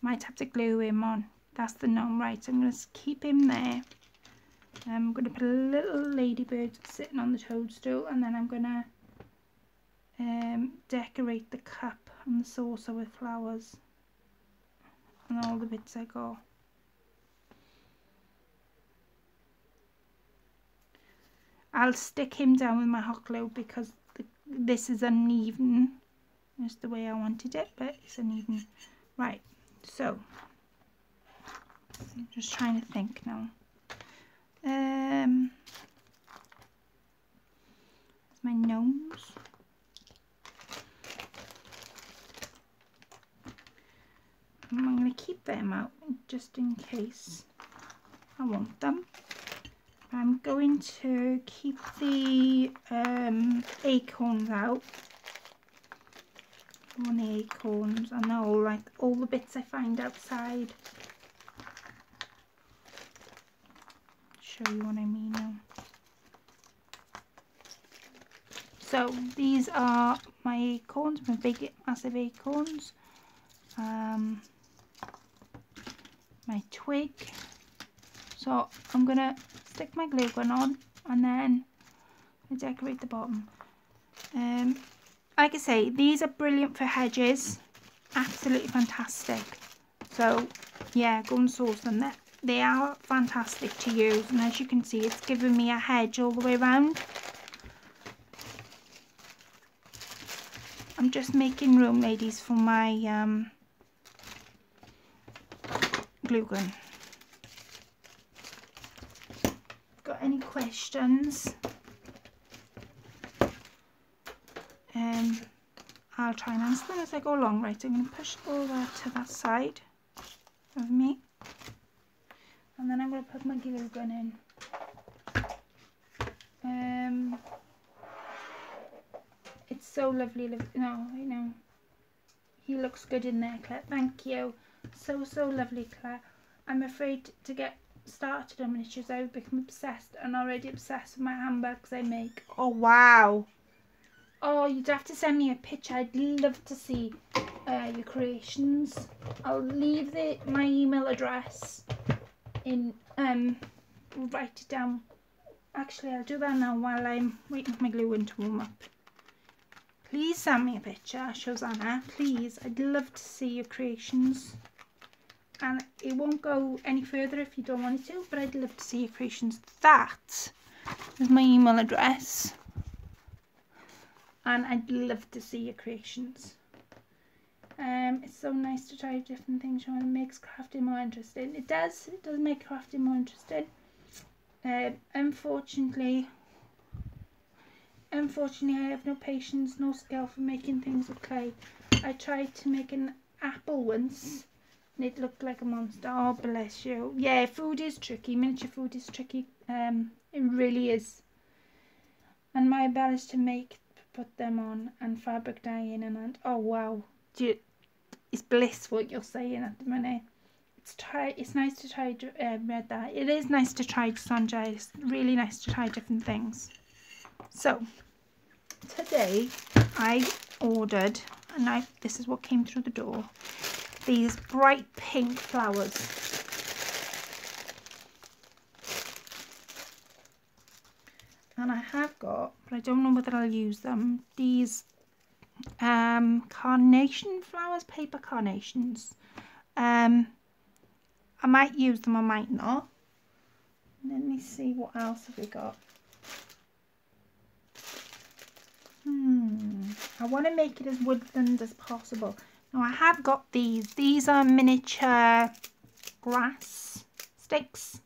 Might have to glue him on. That's the gnome. Right, so I'm going to keep him there. I'm going to put a little ladybird sitting on the toadstool, and then I'm going to decorate the cup and the saucer with flowers and all the bits I got. I'll stick him down with my hot glue because this is uneven. That's the way I wanted it, but it's uneven. Right, so I'm just trying to think now. My gnomes. I'm going to keep them out just in case I want them. I'm going to keep the acorns out. I want the acorns and all the bits I find outside. Show you what I mean now. So these are my acorns, my big massive acorns. my twig. So I'm gonna stick my glue gun on and then I decorate the bottom. Like I say, these are brilliant for hedges, absolutely fantastic. So yeah, go and source them. They are fantastic to use, and as you can see, it's giving me a hedge all the way around. I'm just making room, ladies, for my glue gun. Got any questions? I'll try and answer them as I go along. Right, I'm going to push all that to that side of me, and then I'm going to put my glue gun in. It's so lovely. No, I know. He looks good in there, Claire. Thank you. So lovely, Claire. I'm afraid to get started on miniatures. I've become obsessed and already obsessed with my handbags I make. Oh, wow. Oh, you'd have to send me a picture. I'd love to see your creations. I'll leave my email address in, write it down. Actually, I'll do that now while I'm waiting for my glue gun to warm up. Please send me a picture, Shosanna. Please, I'd love to see your creations. And it won't go any further if you don't want it to, but I'd love to see your creations. That is my email address. And I'd love to see your creations. It's so nice to try different things. It makes crafting more interesting. It does make crafting more interesting. Unfortunately, I have no patience, no skill for making things with clay. I tried to make an apple once and it looked like a monster. Oh, bless you. Yeah, food is tricky. Miniature food is tricky. It really is. And my ability to put them on and fabric dyeing and oh wow, it's bliss what you're saying at the minute. It's nice to try red dye. It is nice to try Sonja. It's really nice to try different things. So today I ordered, and this is what came through the door, these bright pink flowers. And I have got, but I don't know whether I'll use them, these carnation flowers, paper carnations. I might use them, I might not. Let me see, what else have we got? I want to make it as woodland as possible. Now I have got these. These are miniature grass sticks.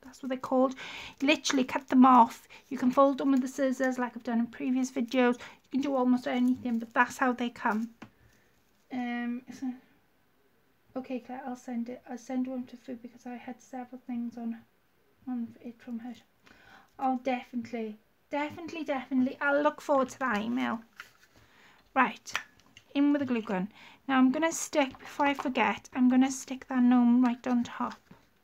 That's what they're called. You literally cut them off. You can fold them with the scissors like I've done in previous videos. You can do almost anything, but that's how they come. Okay, Claire, I'll send it. I'll send one to food because I had several things on it from her. Oh, definitely. Definitely. I'll look forward to that email. Right, in with the glue gun. Now I'm going to stick, before I forget, I'm going to stick that gnome right on top.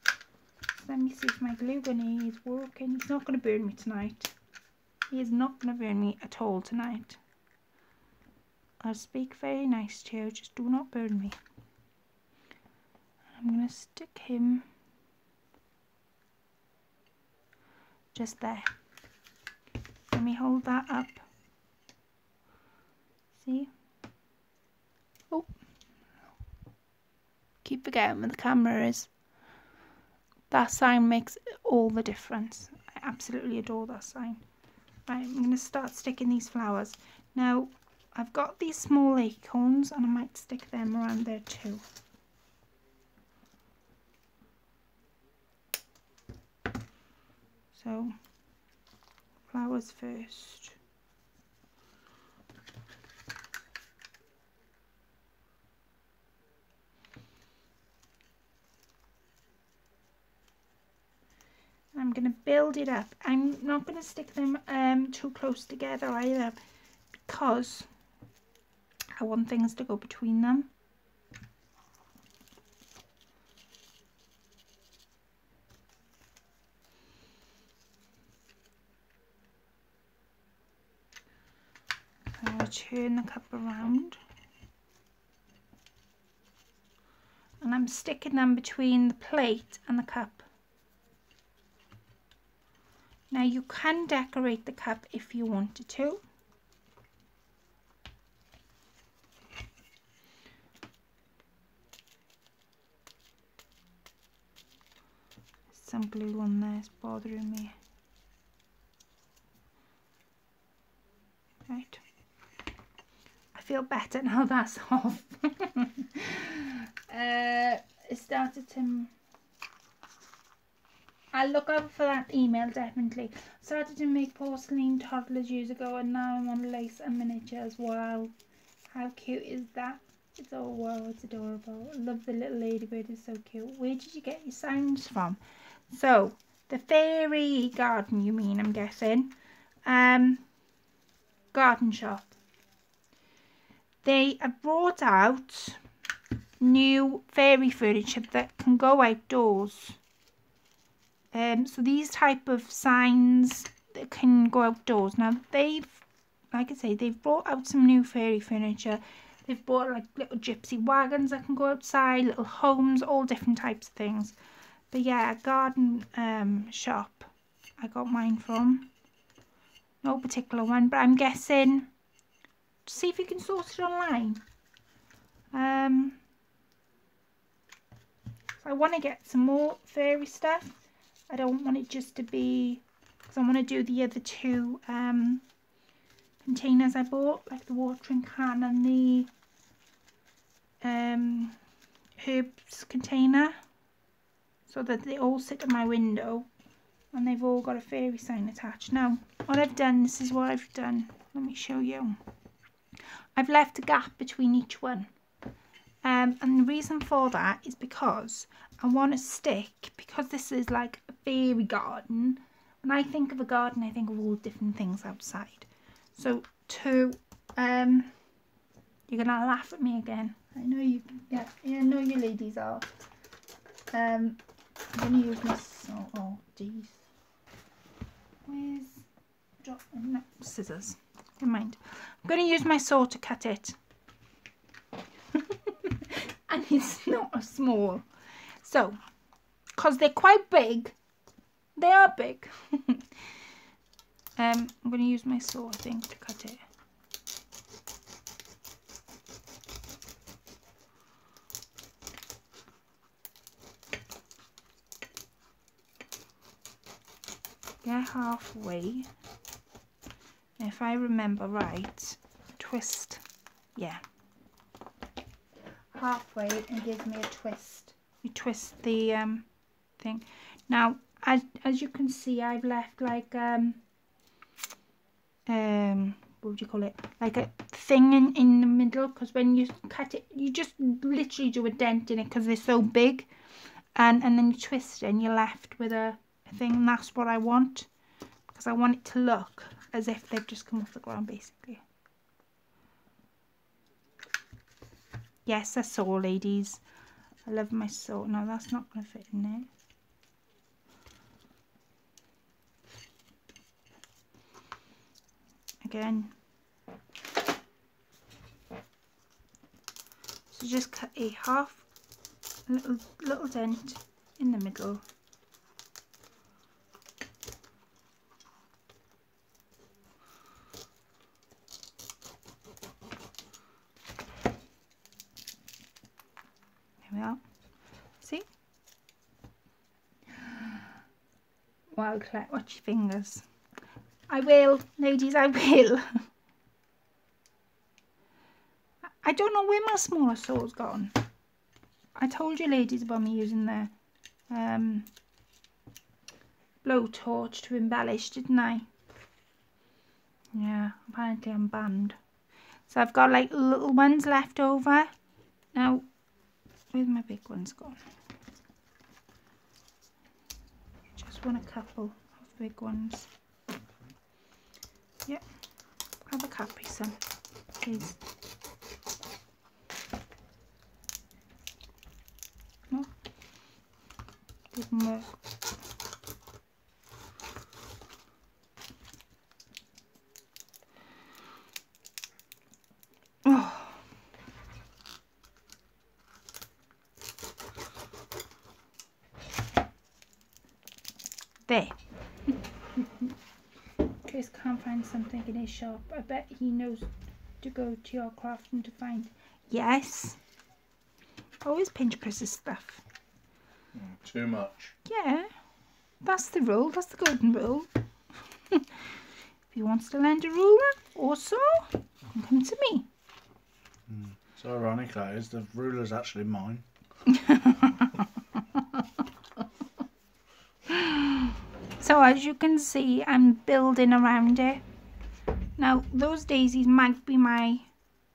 So let me see if my glue gun is working. It's not going to burn me tonight. He is not going to burn me at all tonight. I'll speak very nice to you, just do not burn me. I'm going to stick him just there. Let me hold that up. See? Oh. Keep forgetting where the camera is. That sign makes all the difference. I absolutely adore that sign. Right, I'm going to start sticking these flowers. Now, I've got these small acorns and I might stick them around there too. So, flowers first. I'm going to build it up. I'm not going to stick them too close together either because I want things to go between them. So I'll turn the cup around. and I'm sticking them between the plate and the cup. Now you can decorate the cup if you wanted to. Some glue on there is bothering me. Right. I feel better now that's off. It started to... I'll look out for that email, definitely. Started to make porcelain toddlers years ago, and now I'm on lace and miniatures. Wow, how cute is that? It's oh wow, it's adorable. I love the little ladybird, it's so cute. Where did you get your signs from? So, the fairy garden, you mean, I'm guessing. Garden shop. They have brought out new fairy furniture that can go outdoors. So these type of signs that can go outdoors. Now they've, like I say, they've brought out some new fairy furniture. They've brought like little gypsy wagons that can go outside, little homes, all different types of things. But yeah, a garden shop I got mine from. No particular one, but I'm guessing, see if you can source it online. So I want to get some more fairy stuff. I don't want it just to be, because I want to do the other two containers I bought, like the watering can and the herbs container, so that they all sit in my window and they've all got a fairy sign attached. Now what I've done, this is what I've done, let me show you. I've left a gap between each one, and the reason for that is because I want to stick, because this is like a fairy garden. When I think of a garden, I think of all different things outside. So to you're gonna laugh at me again. I know you. Yeah, I know you ladies are. I'm gonna use my oh geez. Where's no scissors? Never mind. I'm gonna use my saw to cut it. And it's not small. So, because they're quite big, they are big. I'm going to use my saw, I think, to cut it. Get halfway. If I remember right, twist. Yeah. Halfway and gives me a twist. You twist the thing. Now as you can see, I've left like what would you call it, like a thing in the middle, because when you cut it you just literally do a dent in it because they're so big, and then you twist it and you're left with a thing, and that's what I want, because I want it to look as if they've just come off the ground basically. Yes, I saw, ladies. I love my saw. No, that's not going to fit in there. Again. So just cut a half, little dent in the middle. There we are. See? Well, Claire, watch your fingers. I will, ladies, I will. I don't know where my smaller saw's gone. I told you, ladies, about me using the blowtorch to embellish, didn't I? Yeah, apparently I'm banned. So I've got like little ones left over. Now, where's my big ones gone? Just want a couple of big ones. Yep, have a Capri Sun, please. No, didn't work. Oh. There. Chris can't find something in his shop. I bet he knows to go to your crafting to find. Yes. Always pinch Chris's stuff. Too much. Yeah. That's the rule. That's the golden rule. If he wants to lend a ruler or saw, come to me. It's ironic, that is. The ruler's actually mine. So as you can see, I'm building around it. Now, those daisies might be my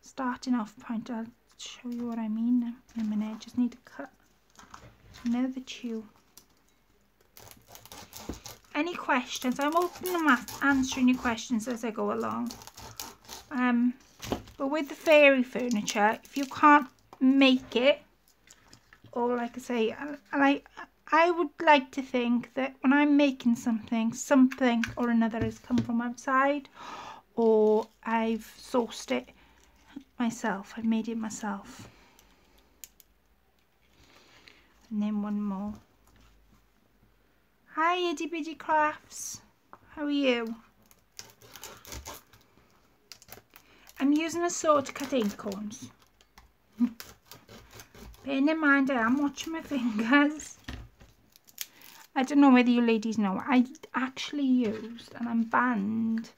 starting off point. I'll show you what I mean in a minute. I just need to cut another chew. Any questions? I'm open to answering your questions as I go along. But with the fairy furniture, if you can't make it, or like I say, I would like to think that when I'm making something or another has come from outside, or I've sourced it myself, I've made it myself. And then one more. Hi, Itty Bitty Crafts. How are you? I'm using a saw to cut acorns. Bearing in mind I am watching my fingers. I don't know whether you ladies know, I actually used, and I'm banned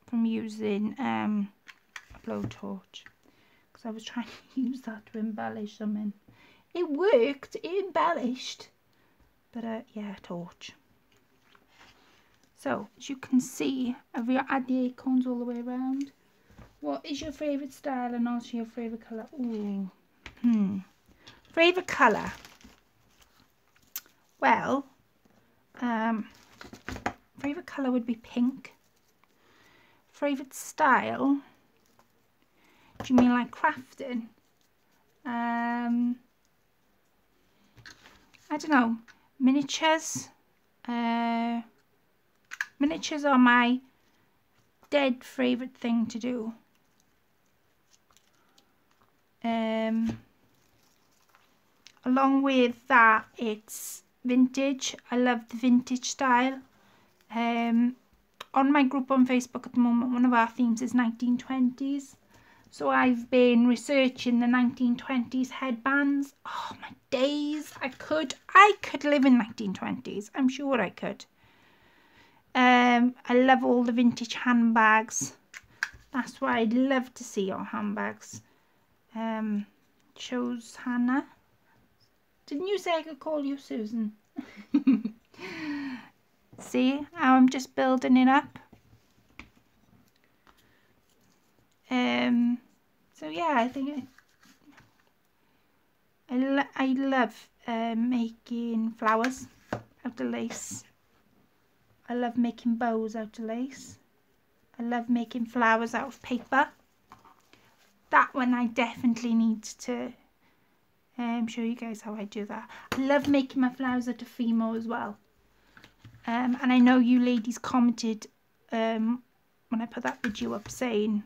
from using a blowtorch. Because I was trying to use that to embellish something. It worked, it embellished. But yeah, torch. So, as you can see, I've added the acorns all the way around. What is your favourite style and also your favourite colour? Ooh. Favourite colour? Well, favourite colour would be pink. Favourite style? Do you mean like crafting? I don't know. Miniatures. Miniatures are my dead favourite thing to do. Along with that, it's vintage. I love the vintage style. On my group on Facebook at the moment, one of our themes is 1920s. So I've been researching the 1920s headbands. Oh my days, I could live in 1920s. I'm sure I could. I love all the vintage handbags. That's what I'd love to see on handbags. Shows Hannah. Didn't you say I could call you Susan? See how I'm just building it up. So yeah, I think I love making flowers out of lace. I love making bows out of lace. I love making flowers out of paper. That one I definitely need to show you guys how I do that. I love making my flowers out of Fimo as well. And I know you ladies commented when I put that video up saying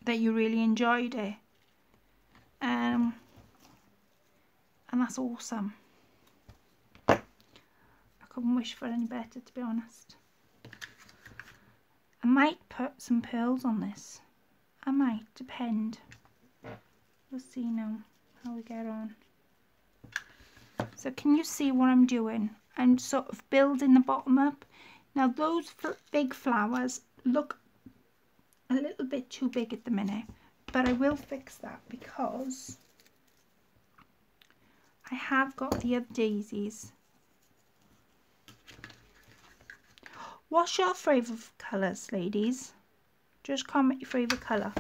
that you really enjoyed it. And that's awesome. I couldn't wish for any better, to be honest. I might put some pearls on this. I might, depend. We'll see now how we get on. So can you see what I'm doing? I'm sort of building the bottom up. Now those big flowers look a little bit too big at the minute, but I will fix that because I have got the other daisies. What's your favourite colours, ladies? Just comment your favourite colour.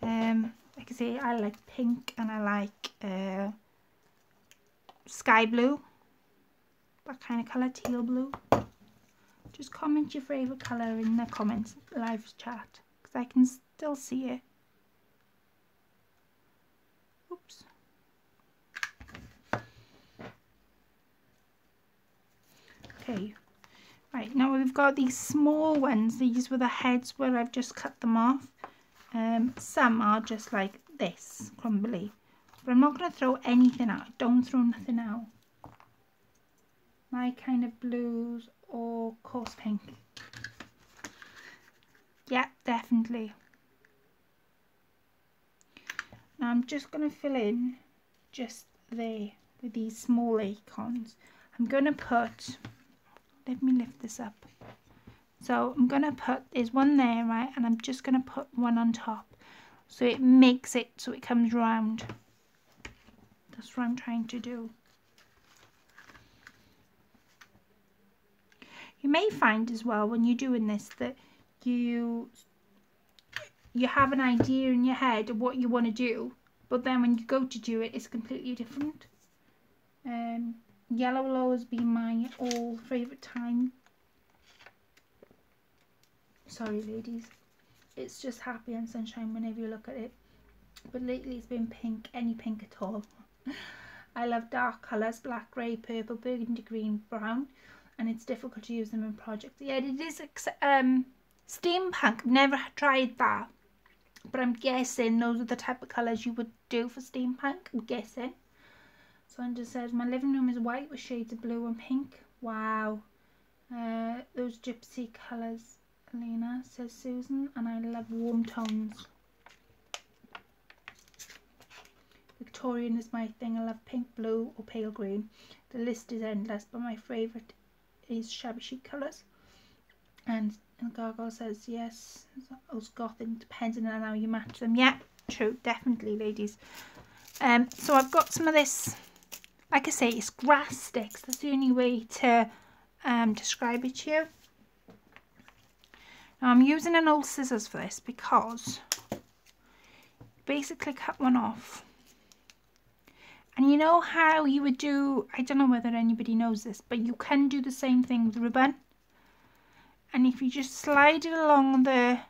Like I say, I like pink and I like sky blue. That kind of colour, teal blue. Just comment your favourite colour in the comments live chat, because I can still see it. Oops. Okay, right, now we've got these small ones. These were the heads where I've just cut them off. Some are just like this, crumbly, But I'm not going to throw anything out. Don't throw nothing out. My kind of blues or coarse pink. Yeah, definitely. Now I'm just going to fill in just there with these small acorns. I'm going to put, let me lift this up. So I'm going to put, there's one there, right, and I'm just going to put one on top. So it makes it so it comes round. That's what I'm trying to do. You may find as well when you're doing this that you have an idea in your head of what you want to do, but then when you go to do it, it's completely different. Yellow will always be my all favourite time. Sorry ladies, it's just happy and sunshine whenever you look at it, but lately it's been pink, any pink at all. I love dark colours, black, grey, purple, burgundy, green, brown, and it's difficult to use them in projects. Yeah, it is steampunk. I've never tried that, but I'm guessing those are the type of colours you would do for steampunk. I'm guessing. Sandra says, my living room is white with shades of blue and pink. Wow. Those gypsy colours, Elena, says Susan, and I love warm tones. Victorian is my thing. I love pink, blue or pale green. The list is endless, but my favourite is shabby chic colours. And Gargoyle says, yes, those gothic, depending on how you match them. Yeah, true, definitely, ladies. So I've got some of this, like I say, it's grass sticks. That's the only way to describe it to you. Now I'm using an old scissors for this because basically cut one off. And you know how you would do, I don't know whether anybody knows this, but you can do the same thing with ribbon. And if you just slide it along the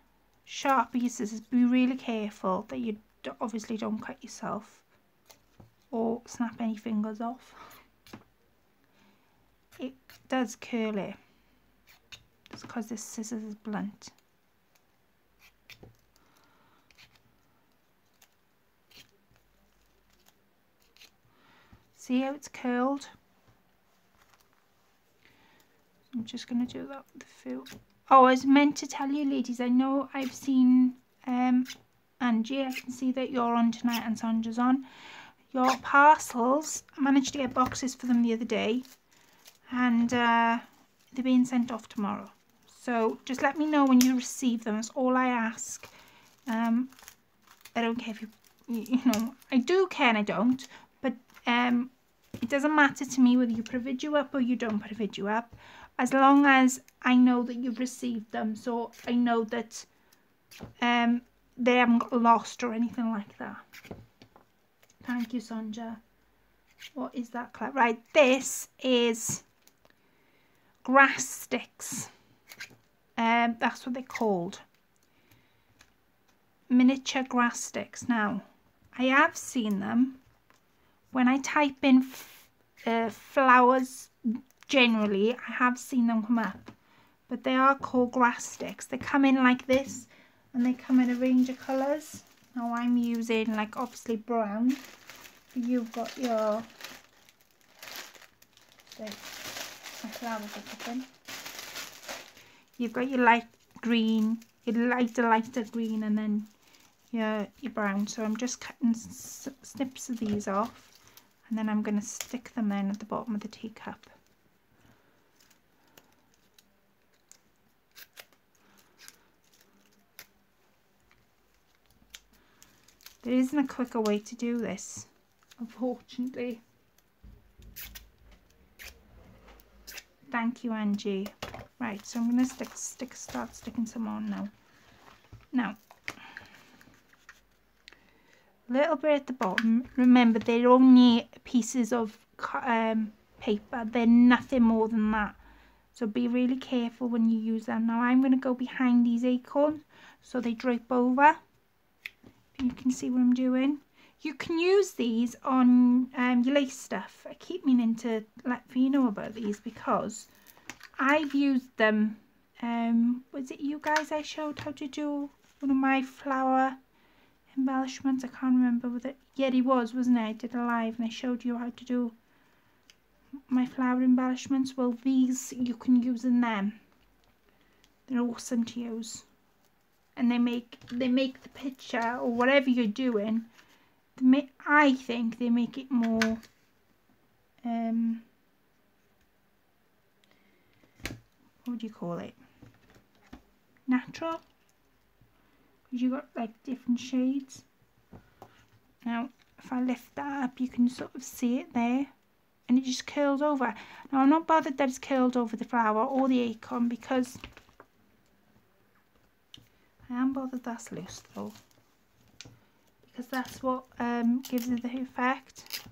Sharpie scissors, be really careful that you obviously don't cut yourself or snap any fingers off. It does curl it. It's because this scissors is blunt. See how it's curled? I'm just going to do that with the foot. Oh, I was meant to tell you, ladies, I know I've seen Angie. I can see that you're on tonight and Sandra's on. Your parcels, I managed to get boxes for them the other day, and they're being sent off tomorrow. So just let me know when you receive them. That's all I ask. I don't care if you know, I do care and I don't, but it doesn't matter to me whether you put a video up or you don't put a video up, as long as I know that you've received them, so I know that they haven't got lost or anything like that. Thank you, Sonja. What is that? Right, this is grass sticks. That's what they're called. Miniature grass sticks. Now, I have seen them when I type in flowers. Generally, I have seen them come up, but they are called grass sticks. They come in like this, and they come in a range of colours. Now I'm using, like, obviously brown. You've got your my flowers are picking. You've got your light green, your lighter green, and then your brown. So I'm just cutting snips of these off, and then I'm going to stick them in at the bottom of the teacup. There isn't a quicker way to do this, unfortunately. Thank you, Angie. Right, so I'm going to start sticking some on now. Now, a little bit at the bottom. Remember, they're only pieces of paper. They're nothing more than that. So be really careful when you use them. Now, I'm going to go behind these acorns so they drape over. You can see what I'm doing. You can use these on your lace stuff. I keep meaning to let you know about these because I've used them. Was it you guys I showed how to do one of my flower embellishments. I can't remember whether, yeah, he was, wasn't he? I did a live and I showed you how to do my flower embellishments. Well, these you can use in them. They're awesome to use, and they make the picture or whatever you're doing. I think they make it more what would you call it? Natural. Because you got like different shades. Now, if I lift that up, you can sort of see it there, and it just curls over. Now, I'm not bothered that it's curled over the flower or the acorn because I am bothered that's loose though, because that's what gives it the effect.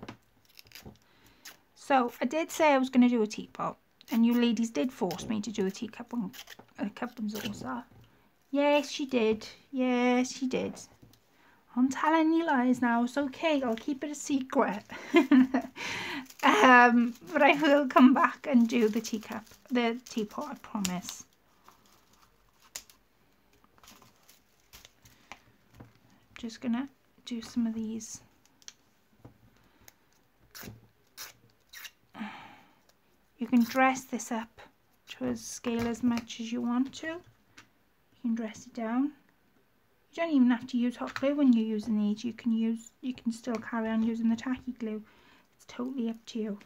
So I did say I was going to do a teapot, and you ladies did force me to do a teacup and a cup and saucer. Yes, she did. Yes, she did. I'm telling you lies now. It's okay. I'll keep it a secret. But I will come back and do the teapot. I promise. Just gonna do some of these. You can dress this up to scale as much as you want to. You can dress it down. You don't even have to use hot glue when you're using these. You can still carry on using the tacky glue. It's totally up to you.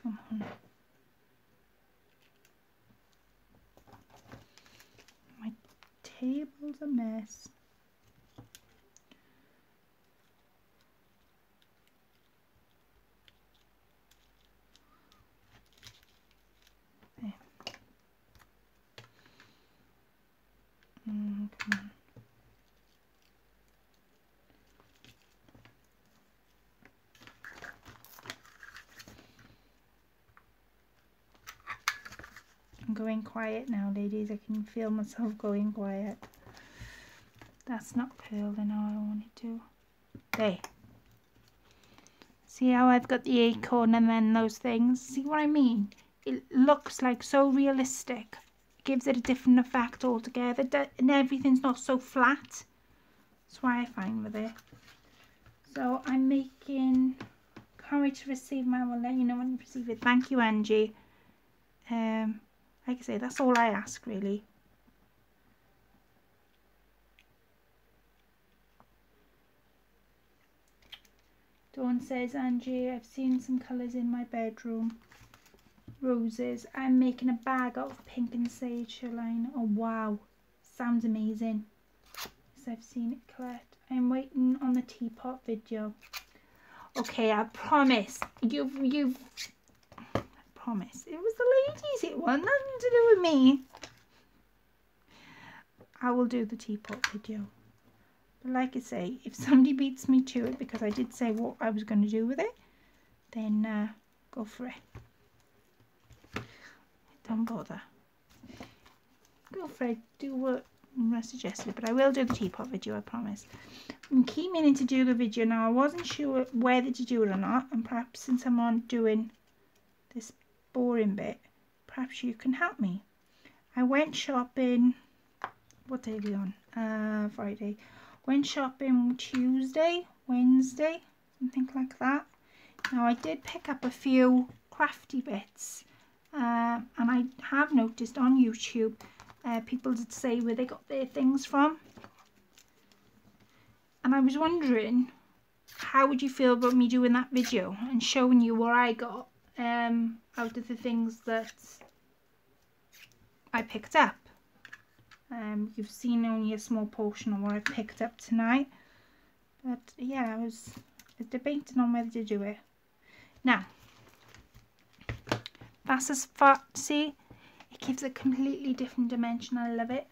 Come on. My table's a mess. There. Come on. I'm going quiet now, ladies. I can feel myself going quiet. That's not curled in how I want it to. There. See how I've got the acorn and then those things? See what I mean? It looks like so realistic. It gives it a different effect altogether, and everything's not so flat. That's what I find with it. So I'm making, can't wait to receive mine. I'll let you know when you receive it. Thank you, Angie. Like I say, that's all I ask really. Dawn says, Angie, I've seen some colours in my bedroom. Roses. I'm making a bag out of pink and sage, Sherline. Oh wow, sounds amazing. Yes, I've seen it collect. I'm waiting on the teapot video. Okay, I promise. You've I promise. It was the ladies, it was nothing to do with me. I will do the teapot video. But like I say, if somebody beats me to it, because I did say what I was going to do with it, then go for it. Don't bother. Go for it. Do what I suggested, but I will do the teapot video, I promise. I'm keen meaning to do the video now. I wasn't sure whether to do it or not, and perhaps since I'm on doing this boring bit, perhaps you can help me. I went shopping. What day are we on? Friday. Went shopping Tuesday, Wednesday, something like that. Now I did pick up a few crafty bits, and I have noticed on YouTube people did say where they got their things from, and I was wondering how would you feel about me doing that video and showing you what I got out of the things that I picked up. You've seen only a small portion of what I picked up tonight, but yeah, I was debating on whether to do it. Now, that's as far, see, it gives a completely different dimension. I love it.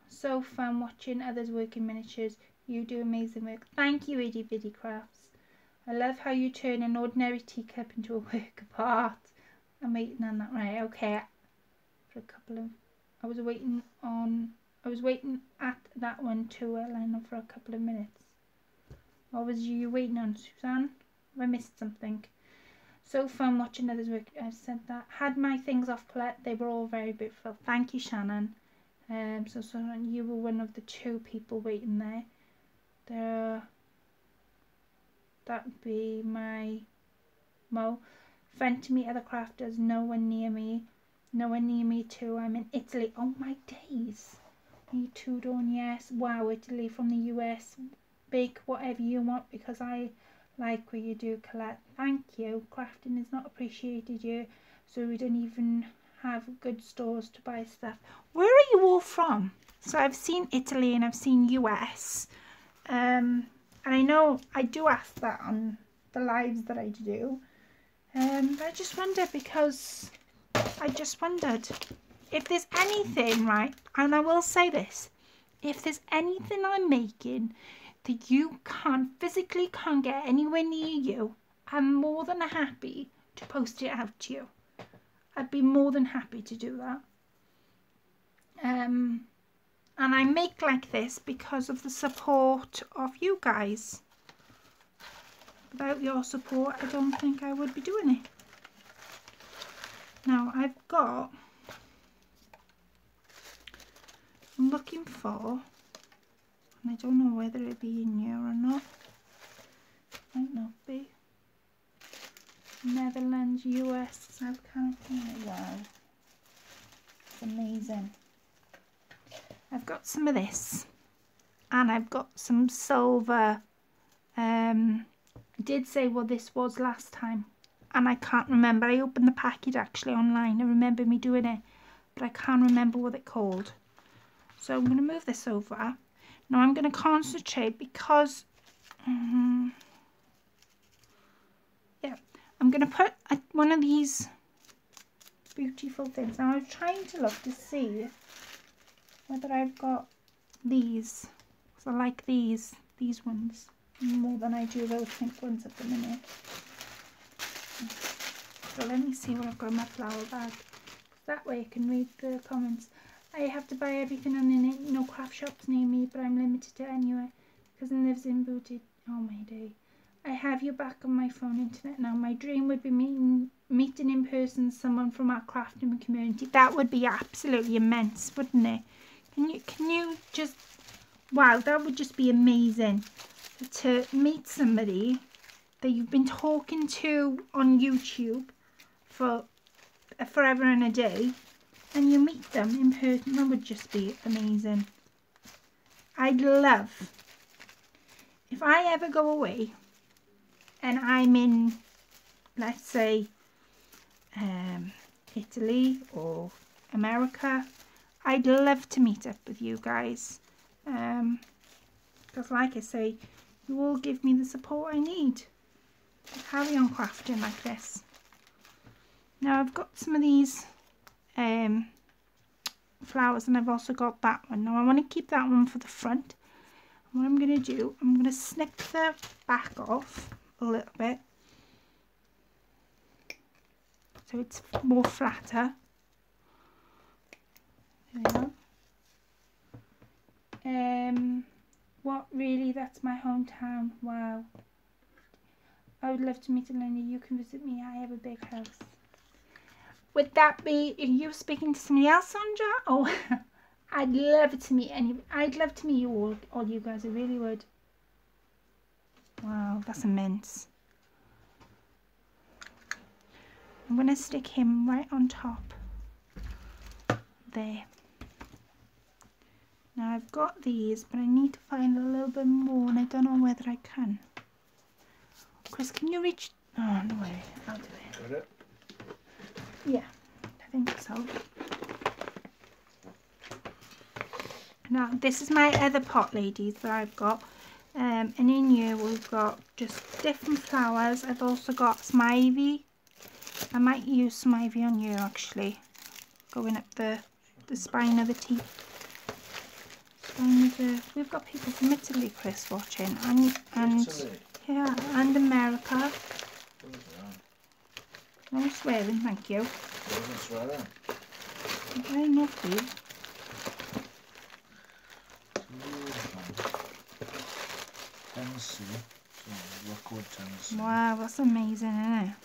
So fun watching others work in miniatures. You do amazing work. Thank you, Itty Bitty Crafts. I love how you turn an ordinary teacup into a work of art. I'm waiting on that, right? Okay, for a couple of. I was waiting at that one too, Elena, for a couple of minutes. What was you waiting on, Suzanne? Have I missed something? So fun watching others work. I've said that. Had my things off Colette. They were all very beautiful. Thank you, Shannon. So you were one of the 2 people waiting there. That would be my Mo. Friend to meet other crafters. No one near me. No one near me too. I'm in Italy. Oh my days. Me too, Dawn. Yes. Wow, Italy from the US. Bake whatever you want because I like what you do, Colette. Thank you. Crafting is not appreciated here, so we don't even have good stores to buy stuff. Where are you all from? So I've seen Italy and I've seen US. And I know I do ask that on the lives that I do. But I just wonder because I just wondered if there's anything, right, and I will say this, if there's anything I'm making that you physically can't get anywhere near you, I'm more than happy to post it out to you. I'd be more than happy to do that. And I make like this because of the support of you guys. Without your support, I don't think I would be doing it. Now I'm looking for, and I don't know whether it'll be in here or not. Might not be. Netherlands, US, South Carolina. Wow, it's amazing. I've got some of this, and I've got some silver. I did say what this was last time, and I can't remember. I opened the package actually online. I remember me doing it, but I can't remember what it's called. So I'm going to move this over. Now I'm going to concentrate because, yeah, I'm going to put one of these beautiful things. Now I was trying to look to see whether I've got these, because I like these ones more than I do those pink ones at the minute. So let me see what I've got in my flower bag. That way I can read the comments. I have to buy everything on the internet. No craft shops near me, but I'm limited to anywhere. Cousin lives in Booted. Oh my day. I have you back on my phone internet now. My dream would be meeting in person someone from our crafting community. That would be absolutely immense, wouldn't it? Can you just, wow, that would just be amazing to meet somebody that you've been talking to on YouTube for forever and a day, and you meet them in person. That would just be amazing. I'd love, if I ever go away and I'm in, let's say, Italy or America, I'd love to meet up with you guys. Because like I say, you all give me the support I need to carry on crafting like this. Now I've got some of these flowers, and I've also got that one. Now I want to keep that one for the front. And what I'm going to do, I'm going to snip the back off a little bit so it's more flatter. There we go. What, really? That's my hometown. Wow. I would love to meet Elena. You can visit me. I have a big house. Would that be, are you speaking to somebody else, Sandra? Oh, I'd love to meet I'd love to meet you all you guys. I really would. Wow, that's immense. I'm going to stick him right on top. There. Now I've got these, but I need to find a little bit more, and I don't know whether I can. Chris, can you reach? Oh, no way. I'll do it. Got it? Yeah, I think so. Now, this is my other pot, ladies, that I've got. And in here we've got just different flowers. I've also got some ivy. I might use some ivy on here, actually. Going up the spine of the teeth. We've got people from Italy, Chris, watching, and Italy. Yeah, and America. No swearing, thank you. Wasn't swearing. Very naughty. Tennessee. Rockwood, Tennessee. Wow, that's amazing, isn't it?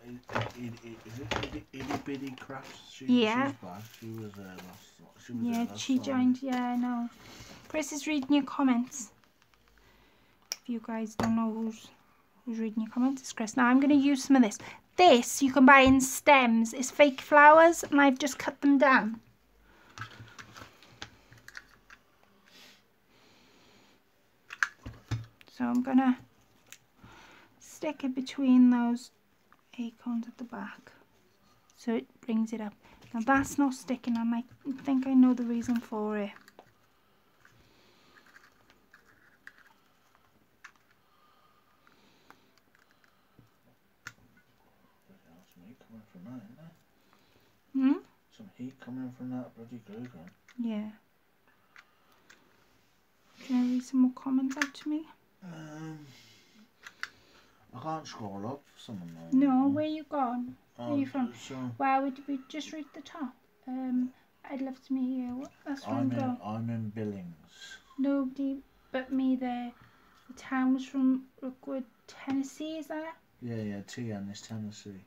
Is it Itty Bitty Crafts? Yeah. She's back. She was there last. She was Yeah, there last she time. joined. Yeah, I know. Chris is reading your comments. If you guys don't know who's reading your comments, it's Chris. Now I'm going to use some of this. This you can buy in stems. It's fake flowers, and I've just cut them down. So I'm going to stick it between those acorns at the back, so it brings it up. Now that's not sticking, and I think I know the reason for it. Some heat coming from that, isn't there? Hmm? Some heat coming from that bloody glue gun. Yeah. Do you want to read some more comments out to me? I can't scroll up for some of them. No, where you gone? Where you from? So Well, we just read the top. I'd love to meet you. That's where I'm going. I'm in Billings. Nobody but me there. The town was from Rookwood, Tennessee, is that? Yeah, TN is Tennessee.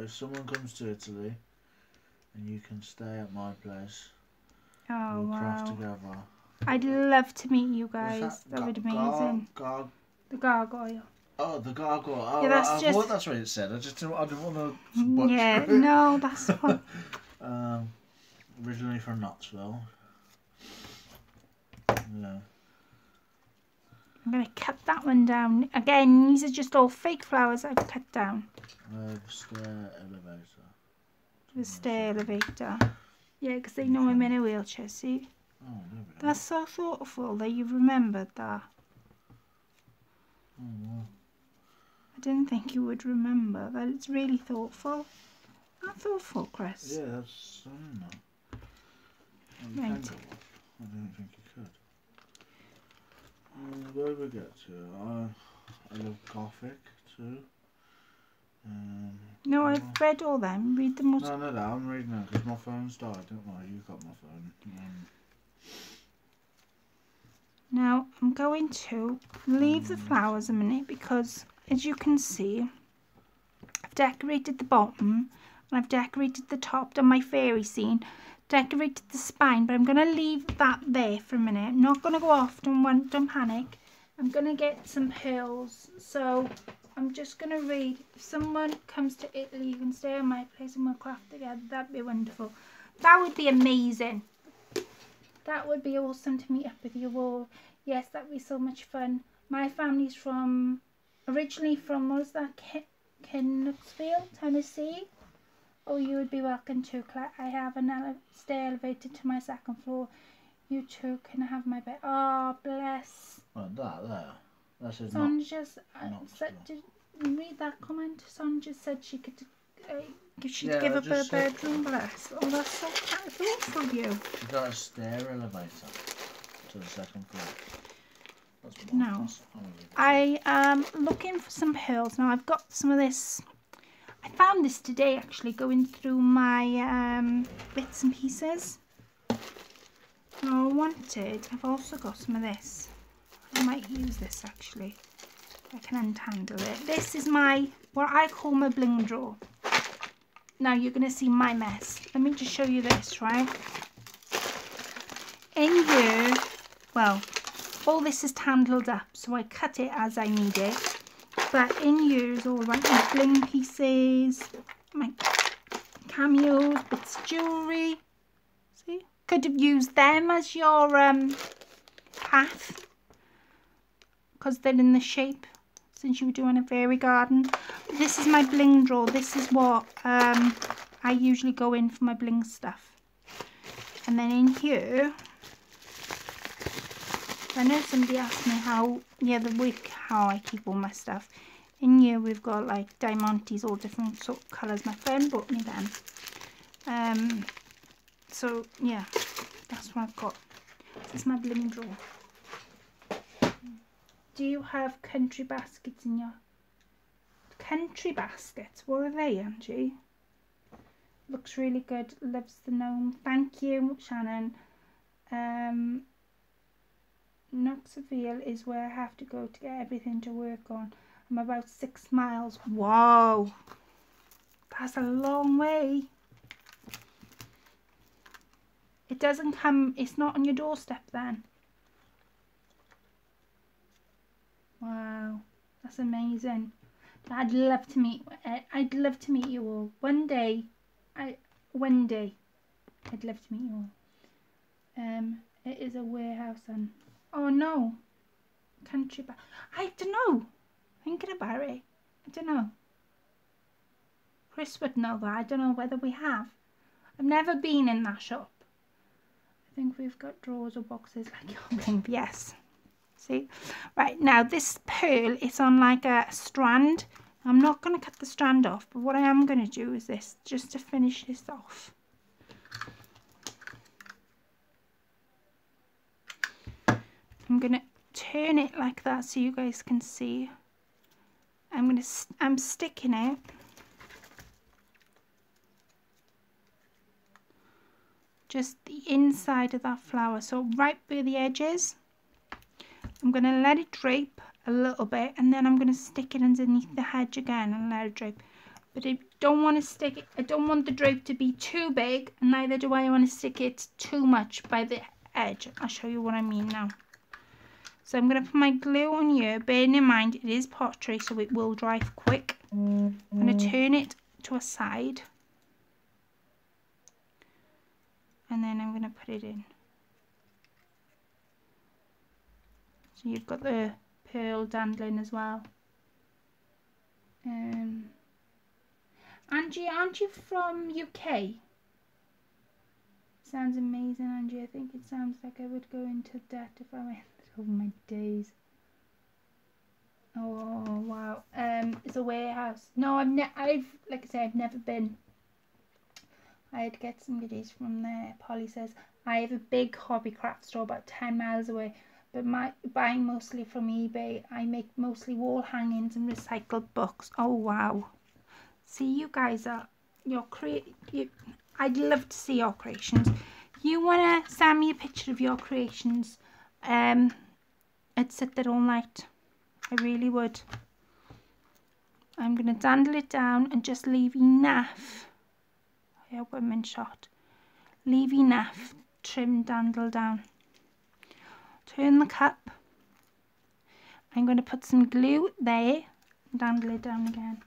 If someone comes to Italy and you can stay at my place, Oh, we'll craft wow. together. I'd love to meet you Is guys. That would be amazing. The gargoyle. Oh, the gargoyle. Oh, Yeah, that's I just... thought that's what it said. I didn't want to butcher Yeah, it. no, that's what... Originally from Knoxville. Yeah. I'm going to cut that one down. Again, these are just all fake flowers I've cut down. Stair elevator. The stair elevator. Yeah, because they know I'm in a wheelchair, see? Oh, there we go. That's so thoughtful that you've remembered that. Oh, wow. I didn't think you would remember that. It's really thoughtful. Not thoughtful, Chris. Yeah, that's... I don't know. Right. I didn't think you could. Where do we get to? I love Gothic too. No, I've read all them. Read them all. No, I'm reading them because my phone's died. Don't worry, you got my phone. Now, I'm going to leave the flowers a minute because, as you can see, I've decorated the bottom and I've decorated the top, done my fairy scene, decorated the spine, but I'm going to leave that there for a minute. I'm not going to go off, don't panic. I'm going to get some pearls, so I'm just going to read. If someone comes to Italy, you can stay at my place and we'll craft together. That'd be wonderful. That would be amazing. That would be awesome to meet up with you all. Yes, that'd be so much fun. My family's originally from, what was that, Knoxville, Tennessee. Oh, you would be welcome too. I have a stair elevator to my second floor. You too can have my bed. Oh, bless. Well, there. That says Sonja's did you read that comment? Sonja said she could give up her bedroom. Bless. Oh, that's so thoughtful of you. She got a stair elevator to the second floor. No, I am looking for some pearls. Now I've got some of this. I found this today actually going through my bits and pieces. Now I've also got some of this. I might use this actually. I can untangle it. This is what I call my bling drawer. Now you're going to see my mess. Let me just show you this, right? In here, well, all this is tangled up, so I cut it as I need it. But in here is all like my bling pieces, my cameos, bits of jewellery. See? Could have used them as your path, because they're in the shape, since you were doing a fairy garden. This is my bling drawer. This is what I usually go in for my bling stuff. And then in here, I know somebody asked me how I keep all my stuff. In here we've got like diamantes, all different sort of colours. My friend bought me them. So yeah, that's what I've got. This is my bling drawer. Do you have country baskets in your... Country baskets? What are they, Angie? Looks really good. Loves the gnome. Thank you, Shannon. Knoxville is where I have to go to get everything to work on. I'm about 6 miles. Whoa! That's a long way. It doesn't come, it's not on your doorstep then. Wow, that's amazing. I'd love to meet you all. One day, I'd love to meet you all. It is a warehouse and, oh no, country bar. I don't know, thinking about it, I don't know. Chris would know that. I don't know whether we have. I've never been in that shop. I think we've got drawers or boxes like your thing. Yes. See? Right, now this pearl is on like a strand. I'm not going to cut the strand off, but what I am going to do is this, just to finish this off. I'm going to turn it like that so you guys can see. I'm sticking it. Just the inside of that flower, so right where the edge is. I'm going to let it drape a little bit, and then I'm going to stick it underneath the hedge again and let it drape. But I don't want to stick it, I don't want the drape to be too big, and neither do I want to stick it too much by the edge. I'll show you what I mean now. So I'm going to put my glue on here, bearing in mind it is pottery, so it will dry quick. I'm going to turn it to a side. And then I'm going to put it in. So you've got the pearl dangling as well. Angie, aren't you from UK? Sounds amazing, Angie. I think it sounds like I would go into debt if I went. Oh my days. Oh wow. It's a warehouse. No, I've like I say, I've never been. I'd get some goodies from there. Polly says, I have a big hobby craft store about 10 miles away, but buying mostly from eBay. I make mostly wall hangings and recycled books. Oh wow. See, you guys are, I'd love to see your creations. You want to send me a picture of your creations? I'd sit there all night. I really would. I'm going to dandle it down and just leave enough. I hope I'm in shot. Leave enough trim dandle down. Turn the cup. I'm going to put some glue there. Dandle it down again.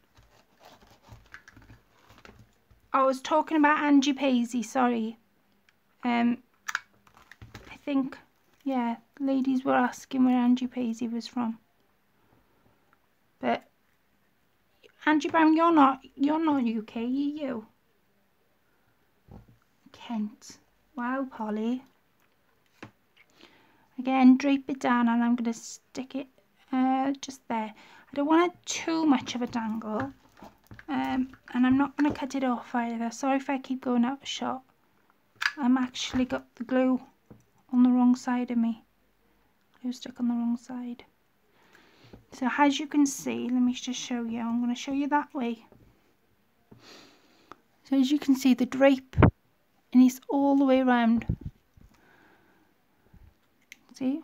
I was talking about Angie Paisley, sorry. I think, yeah, ladies were asking where Angie Paisley was from. But Angie Brown, you're not UK, are you? Kent. Wow, Polly. Again, drape it down, and I'm going to stick it just there. I don't want it too much of a dangle. And I'm not going to cut it off either. Sorry if I keep going out of shot. I'm actually got the glue on the wrong side of me. Glue stuck on the wrong side. So as you can see, let me just show you. I'm going to show you that way. So as you can see, the drape, and it's all the way around. See?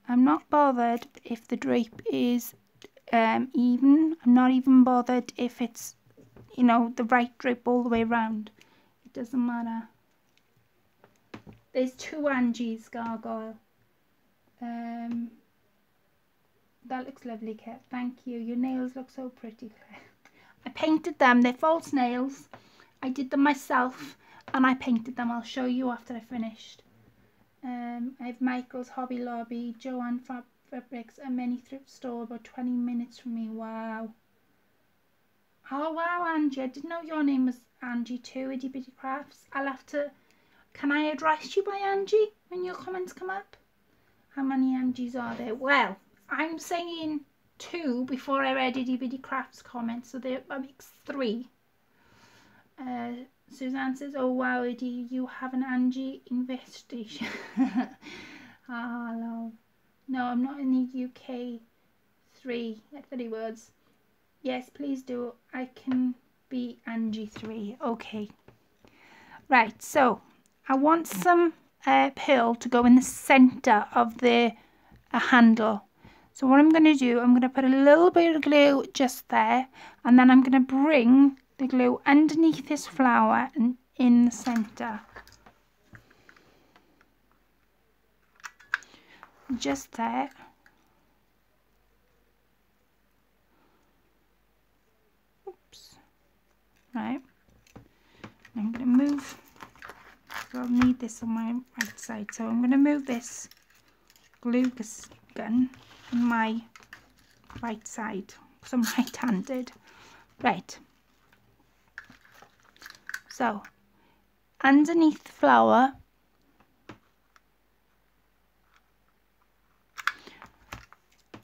I'm not bothered if the drape is even. I'm not even bothered if it's, you know, the right drape all the way around. It doesn't matter. There's two Angies, Gargoyle. That looks lovely, Kat. Thank you. Your nails look so pretty, Claire. I painted them. They're false nails. I did them myself and I painted them. I'll show you after I finished. I have Michael's Hobby Lobby, Joanne Fabrics, a mini thrift store about 20 minutes from me. Wow. Oh wow, Angie. I didn't know your name was Angie too, Itty Bitty Crafts. I'll have to... Can I address you by Angie when your comments come up? How many Angies are there? Well, I'm saying 2 before I read Itty Bitty Crafts comments, so that makes 3. Suzanne says, oh wow, Itty, you have an Angie investigation. Ah, love. No, I'm not in the UK. 3, 3 words. Yes, please do. I can be Angie 3. Okay. Right, so I want some pearl to go in the centre of the handle. So what I'm going to do, I'm going to put a little bit of glue just there, and then I'm going to bring the glue underneath this flower and in the centre. Just there. Oops. Right. I'm going to move. I'll need this on my right side, so I'm going to move this glue gun on my right side because I'm right-handed. Right. So, underneath the flower,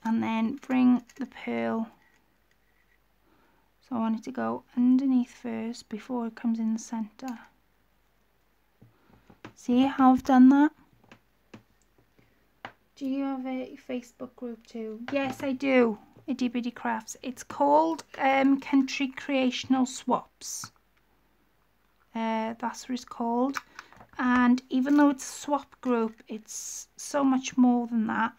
and then bring the pearl. So I want it to go underneath first before it comes in the centre. See how I've done that? Do you have a Facebook group too? Yes, I do. Itty Bitty Crafts. It's called Country Creational Swaps. That's what it's called. And even though it's a swap group, it's so much more than that.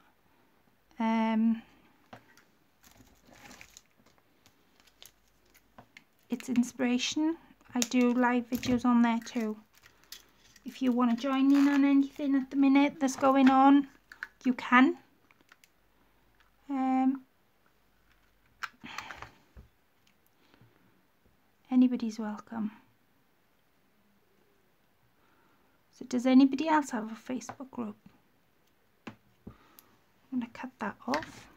It's inspiration. I do live videos on there too. If you want to join in on anything at the minute that's going on, you can. Anybody's welcome. So does anybody else have a Facebook group? I'm going to cut that off.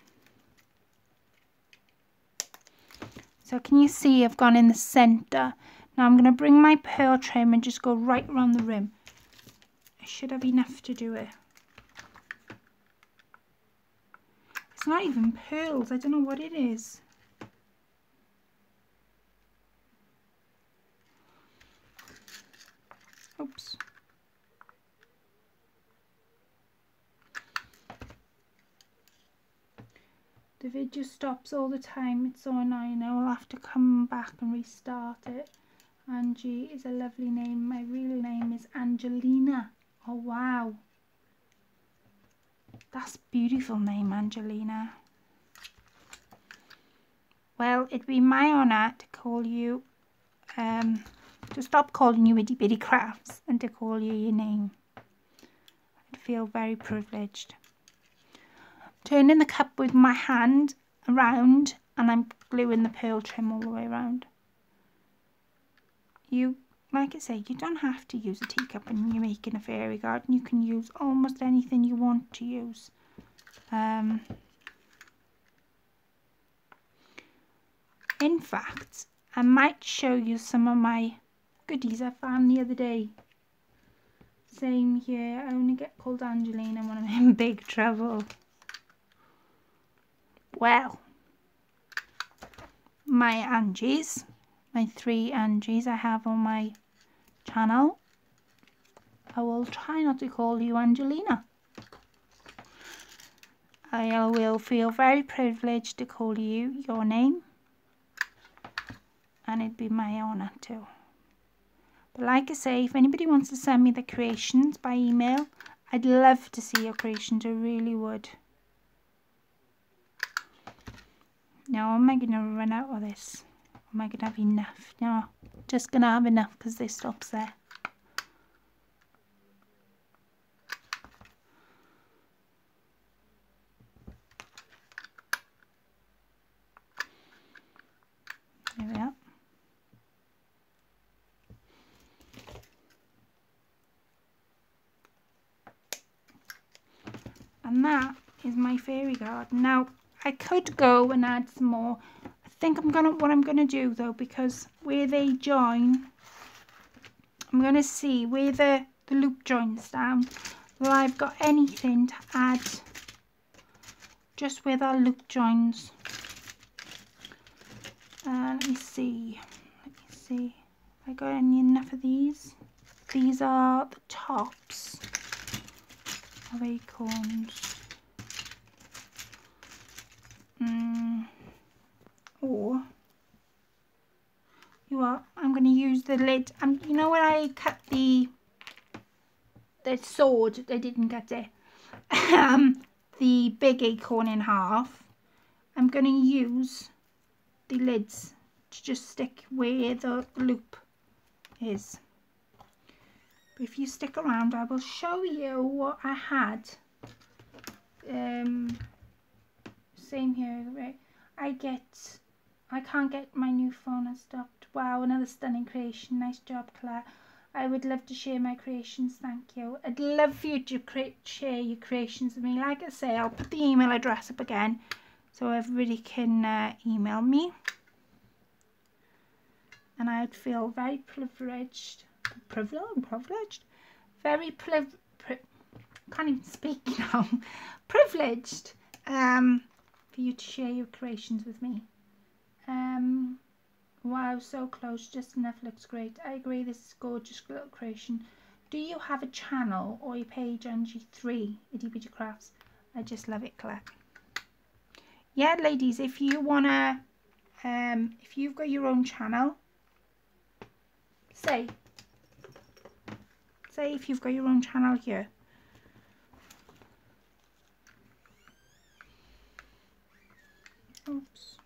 So can you see I've gone in the centre. Now I'm going to bring my pearl trim and just go right around the rim. I should have enough to do it. It's not even pearls, I don't know what it is. Oops. The video stops all the time, it's so annoying. I will have to come back and restart it. Angie is a lovely name. My real name is Angelina. Oh wow. That's a beautiful name, Angelina. Well, it'd be my honour to call you, to stop calling you Itty Bitty Crafts and to call you your name. I'd feel very privileged. Turning the cup with my hand around and I'm gluing the pearl trim all the way around. You, like I say, you don't have to use a teacup when you're making a fairy garden. You can use almost anything you want to use. In fact, I might show you some of my goodies I found the other day. Same here, I only get called Angelina when I'm in big trouble. Well, my Angies, my 3 Angies I have on my channel. I will try not to call you Angelina. I will feel very privileged to call you your name. And it'd be my honour too. But like I say, if anybody wants to send me the creations by email, I'd love to see your creations, I really would. Now, am I going to run out of this? Am I going to have enough? No, just going to have enough because this stops there. There we are. And that is my fairy garden. Now, I could go and add some more. I think what I'm gonna do though, because where they join, I'm gonna see where the loop joins down. Well, I've got anything to add just where that loop joins. Let me see. Have I got enough of these? These are the tops of acorns. Or I'm going to use the lid. You know when I cut the sword, I didn't cut it, the big acorn in half, I'm going to use the lids to just stick where the loop is. But if you stick around, I will show you what I had. Same here, right? I can't get my new phone unstopped. Wow, another stunning creation. Nice job, Claire. I would love to share my creations, thank you. I'd love for you to share your creations with me. Like I say, I'll put the email address up again so everybody can email me. And I'd feel very privileged. Can't even speak now. Privileged for you to share your creations with me. Wow, so close, just enough, looks great. I agree, this is gorgeous little creation. Do you have a channel or a page on G3 Itty Bitty Crafts? I just love it, Claire. Yeah, ladies, if you wanna, if you've got your own channel, say if you've got your own channel here. Oops.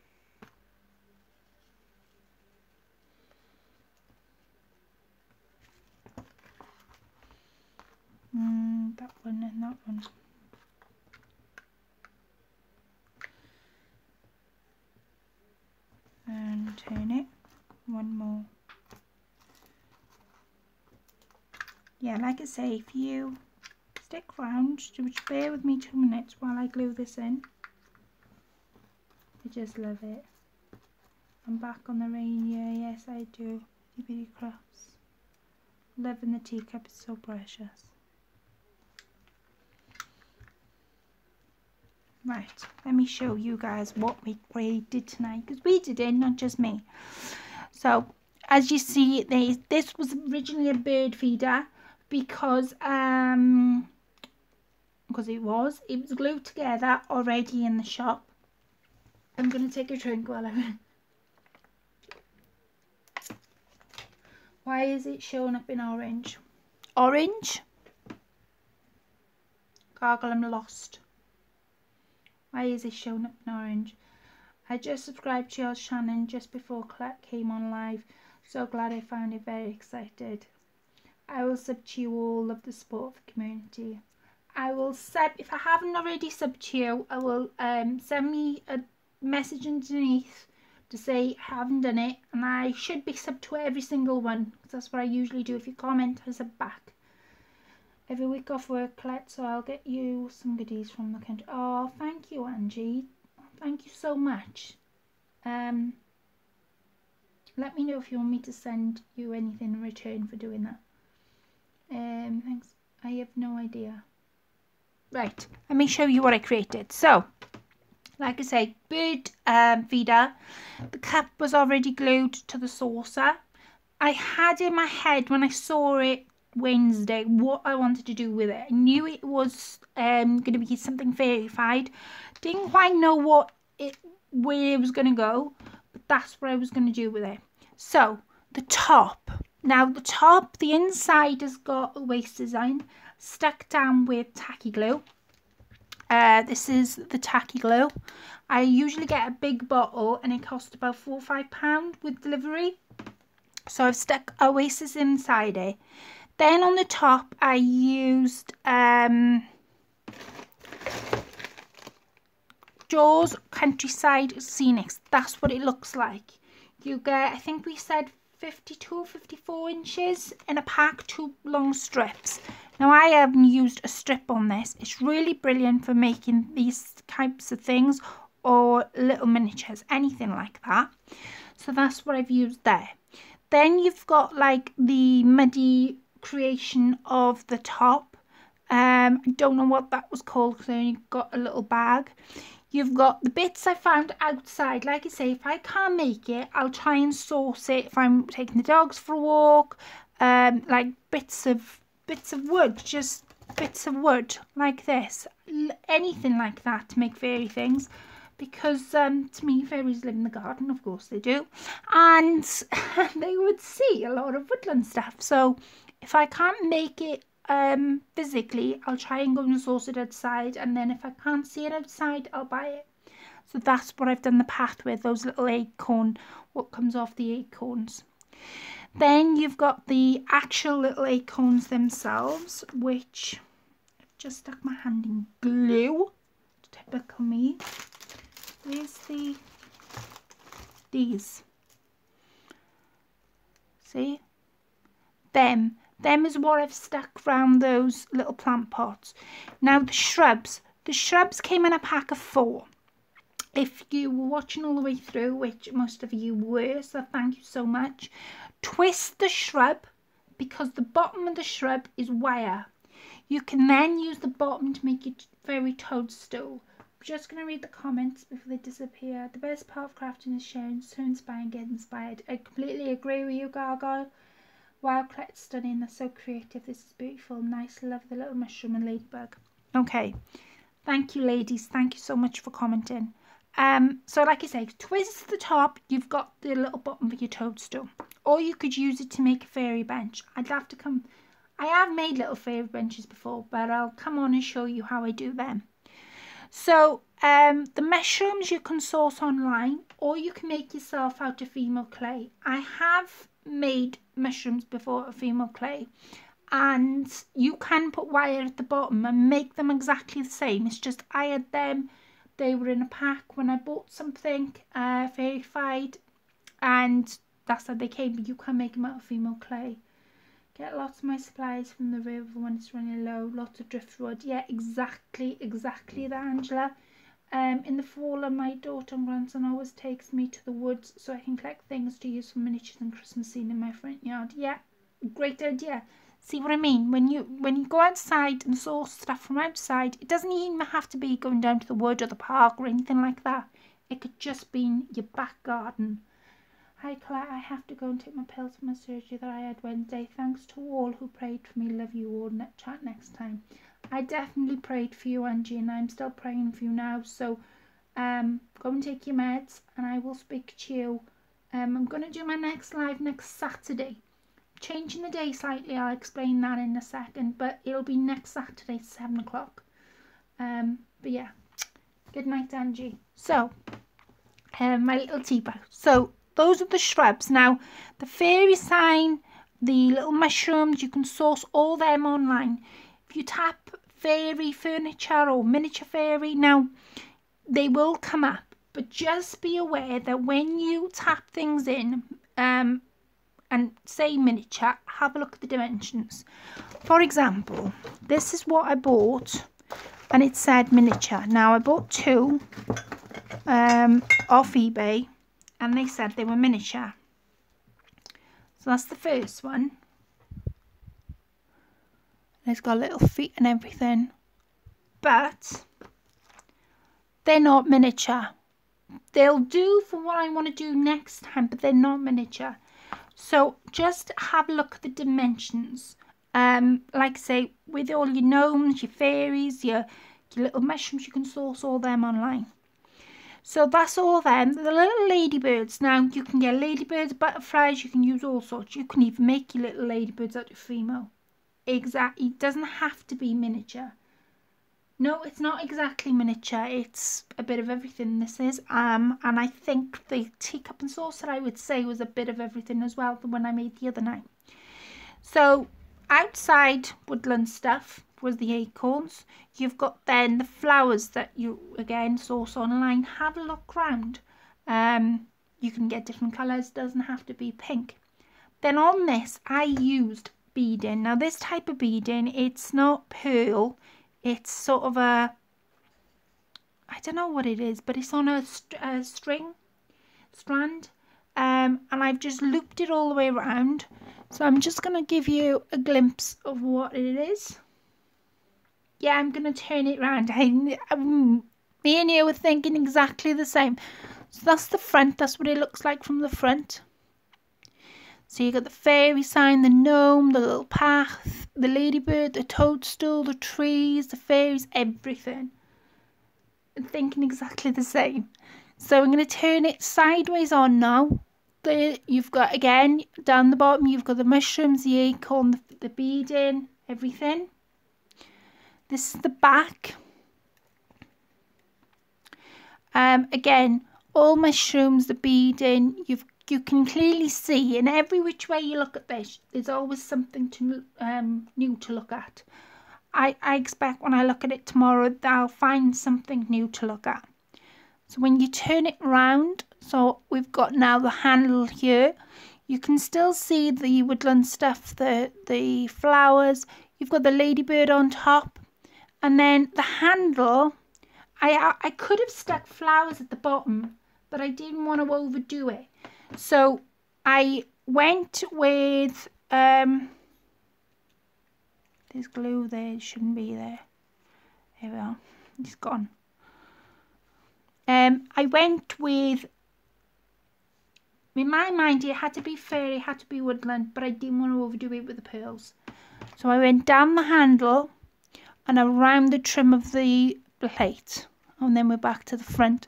That one and that one. And turn it. One more. Yeah, like I say, if you stick around, just bear with me 2 minutes while I glue this in. I just love it. I'm back on the Rainier, yes I do. Itty Bitty Crafts. Loving the teacup, it's so precious. Right, let me show you guys what we did tonight, because we did it, not just me. So, as you see, this was originally a bird feeder because it was glued together already in the shop. I'm going to take a drink while I'm... Why is it showing up in orange? Orange? Gargle, I'm lost. Why is it showing up in orange? I just subscribed to your Shannon just before Colette came on live. So glad I found it, very excited. I will sub to you all, love the support of the community. I will sub, if I haven't already subbed to you, I will send me a message underneath to say I haven't done it, and I should be subbed to every single one, because that's what I usually do. If you comment, I sub back. Every week off work, Colette, so I'll get you some goodies from the country. Oh, thank you, Angie. Thank you so much. Let me know if you want me to send you anything in return for doing that. Thanks. I have no idea. Right, let me show you what I created. So, like I say, bird feeder. The cap was already glued to the saucer. I had in my head when I saw it Wednesday what I wanted to do with it. I knew it was going to be something fairy-fied. Didn't quite know where it was going to go, but that's what I was going to do with it. So the top. Now the inside has got a waist design stuck down with tacky glue. This is the tacky glue. I usually get a big bottle and it costs about £4 or £5 with delivery. So I've stuck Oasis inside it. Then on the top I used Jaws Countryside Scenics. That's what it looks like. You get, I think we said 52 or 54 inches in a pack, 2 long strips. Now I haven't used a strip on this. It's really brilliant for making these types of things or little miniatures, anything like that. So that's what I've used there. Then you've got like the muddy creation of the top. I don't know what that was called because I only got a little bag. You've got the bits I found outside. Like I say, if I can't make it, I'll try and source it if I'm taking the dogs for a walk. Like bits of wood, just bits of wood like this, anything like that to make fairy things. Because to me, fairies live in the garden, of course they do, and they would see a lot of woodland stuff. So if I can't make it physically, I'll try and go and source it outside, and then if I can't see it outside, I'll buy it. So that's what I've done the path with, those little acorn, what comes off the acorns. Then you've got the actual little acorns themselves, which I've just stuck my hand in glue. Typical me. Where's these? See? Them is what I've stuck around those little plant pots. Now the shrubs came in a pack of 4. If you were watching all the way through, which most of you were, so thank you so much. Twist the shrub, because the bottom of the shrub is wire. You can then use the bottom to make your fairy toadstool. I'm just going to read the comments before they disappear. The best part of crafting is sharing, so inspire and get inspired. I completely agree with you, Gargoyle. Wow, Colette's stunning. That's so creative. This is beautiful. Nice. Love the little mushroom and ladybug. Okay. Thank you, ladies. Thank you so much for commenting. So like I say, twist the top, you've got the little bottom for your toadstool. Or you could use it to make a fairy bench. I have made little fairy benches before, but I'll come on and show you how I do them. So the mushrooms you can source online, or you can make yourself out of female clay. I have made mushrooms before out of female clay, and you can put wire at the bottom and make them exactly the same. It's just I had them. They were in a pack when I bought something verified, and that's how they came. But you can make them out of female clay. Get lots of my supplies from the river when it's running low. Lots of driftwood. Yeah, exactly that, Angela. In the fall, my daughter and grandson always takes me to the woods so I can collect things to use for miniatures and Christmas scene in my front yard. Yeah, great idea. See what I mean? When you go outside and source stuff from outside, it doesn't even have to be going down to the wood or the park or anything like that. It could just be in your back garden. Hi Colette, I have to go and take my pills for my surgery that I had Wednesday. Thanks to all who prayed for me. Love you all. Chat next time. I definitely prayed for you, Angie, and I'm still praying for you now. So go and take your meds, and I will speak to you. I'm going to do my next live next Saturday. Changing the day slightly, I'll explain that in a second, but it'll be next Saturday, 7 o'clock. But yeah, good night, Angie. So, my little tea bag. So, those are the shrubs. Now, the fairy sign, the little mushrooms, you can source all them online. If you tap fairy furniture or miniature fairy, now, they will come up. But just be aware that when you tap things in, and say miniature, have a look at the dimensions. For example, this is what I bought, and it said miniature. Now I bought 2 off eBay, and they said they were miniature. So that's the first one. It's got little feet and everything, but they're not miniature. They'll do for what I want to do next time, but they're not miniature. So just have a look at the dimensions. Like I say, with all your gnomes, your fairies, your little mushrooms, you can source all them online. So that's all them. The little ladybirds. Now you can get ladybirds, butterflies, you can use all sorts. You can even make your little ladybirds out of female. Exactly. It doesn't have to be miniature. No, it's not exactly miniature. It's a bit of everything, this is. And I think the teacup and saucer, I would say, was a bit of everything as well, the one I made the other night. So, outside woodland stuff was the acorns. You've got then the flowers that you, again, source online. Have a look round. You can get different colours. Doesn't have to be pink. Then on this, I used beading. Now, this type of beading, it's not pearl. It's sort of a, I don't know what it is, but it's on a strand, and I've just looped it all the way around. So I'm just going to give you a glimpse of what it is. Yeah, I'm going to turn it around. Me and you were thinking exactly the same. So that's the front. That's what it looks like from the front. So you got the fairy sign, the gnome, the little path, the ladybird, the toadstool, the trees, the fairies, everything. I'm thinking exactly the same. So I'm going to turn it sideways on now. You've got, again, down the bottom, you've got the mushrooms, the acorn, the beading, everything. This is the back. Again, all mushrooms, the beading, you can clearly see in every which way you look at this, there's always something new to look at. I expect when I look at it tomorrow that I'll find something new to look at. So when you turn it round, so we've got now the handle here, you can still see the woodland stuff, the flowers, you've got the ladybird on top, and then the handle, I could have stuck flowers at the bottom, but I didn't want to overdo it. So I went with, there's glue there, it shouldn't be there. Here we are, it's gone. I went with, in my mind it had to be fairy, it had to be woodland, but I didn't want to overdo it with the pearls. So I went down the handle and around the trim of the plate, and then we're back to the front.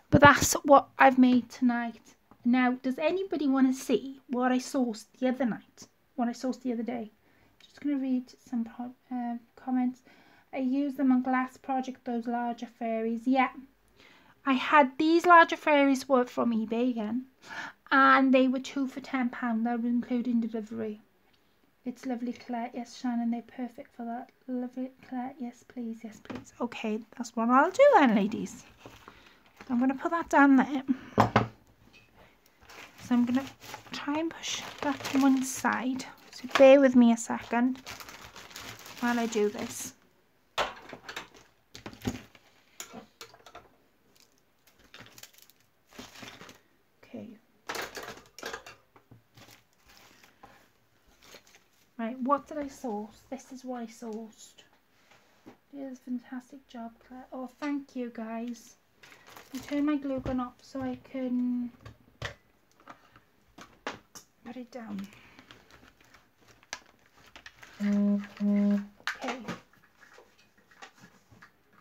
But that's what I've made tonight. Now, does anybody want to see what I sourced the other night? What I sourced the other day? Just going to read some comments. I used them on Glass Project, those larger fairies. Yeah, I had these larger fairies were from eBay again, and they were 2 for £10. That was including delivery. It's lovely, Claire. Yes, Shannon, they're perfect for that. Lovely, Claire. Yes, please. Yes, please. Okay, that's what I'll do then, ladies. I'm going to put that down there. So I'm going to try and push that to one side. So bear with me a second while I do this. Okay. Right, what did I source? This is what I sourced. It is a fantastic job, Claire. Oh, thank you, guys. I turn my glue gun up so I can put it down. Okay.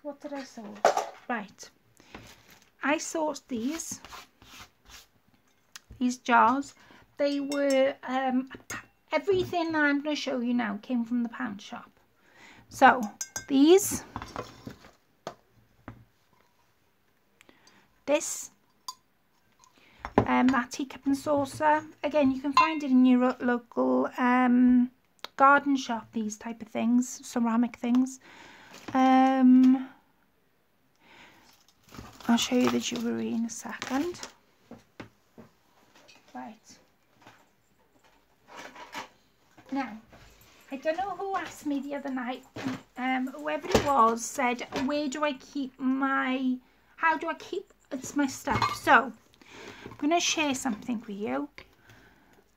What did I source? Right. I sourced these jars. They were everything that I'm going to show you now came from the pound shop. So these, this, that teacup and saucer. Again, you can find it in your local garden shop. These type of things, ceramic things. I'll show you the jewellery in a second. Right. Now, I don't know who asked me the other night, whoever it was said, where do I keep my, how do I keep my stuff? So, I'm going to share something with you.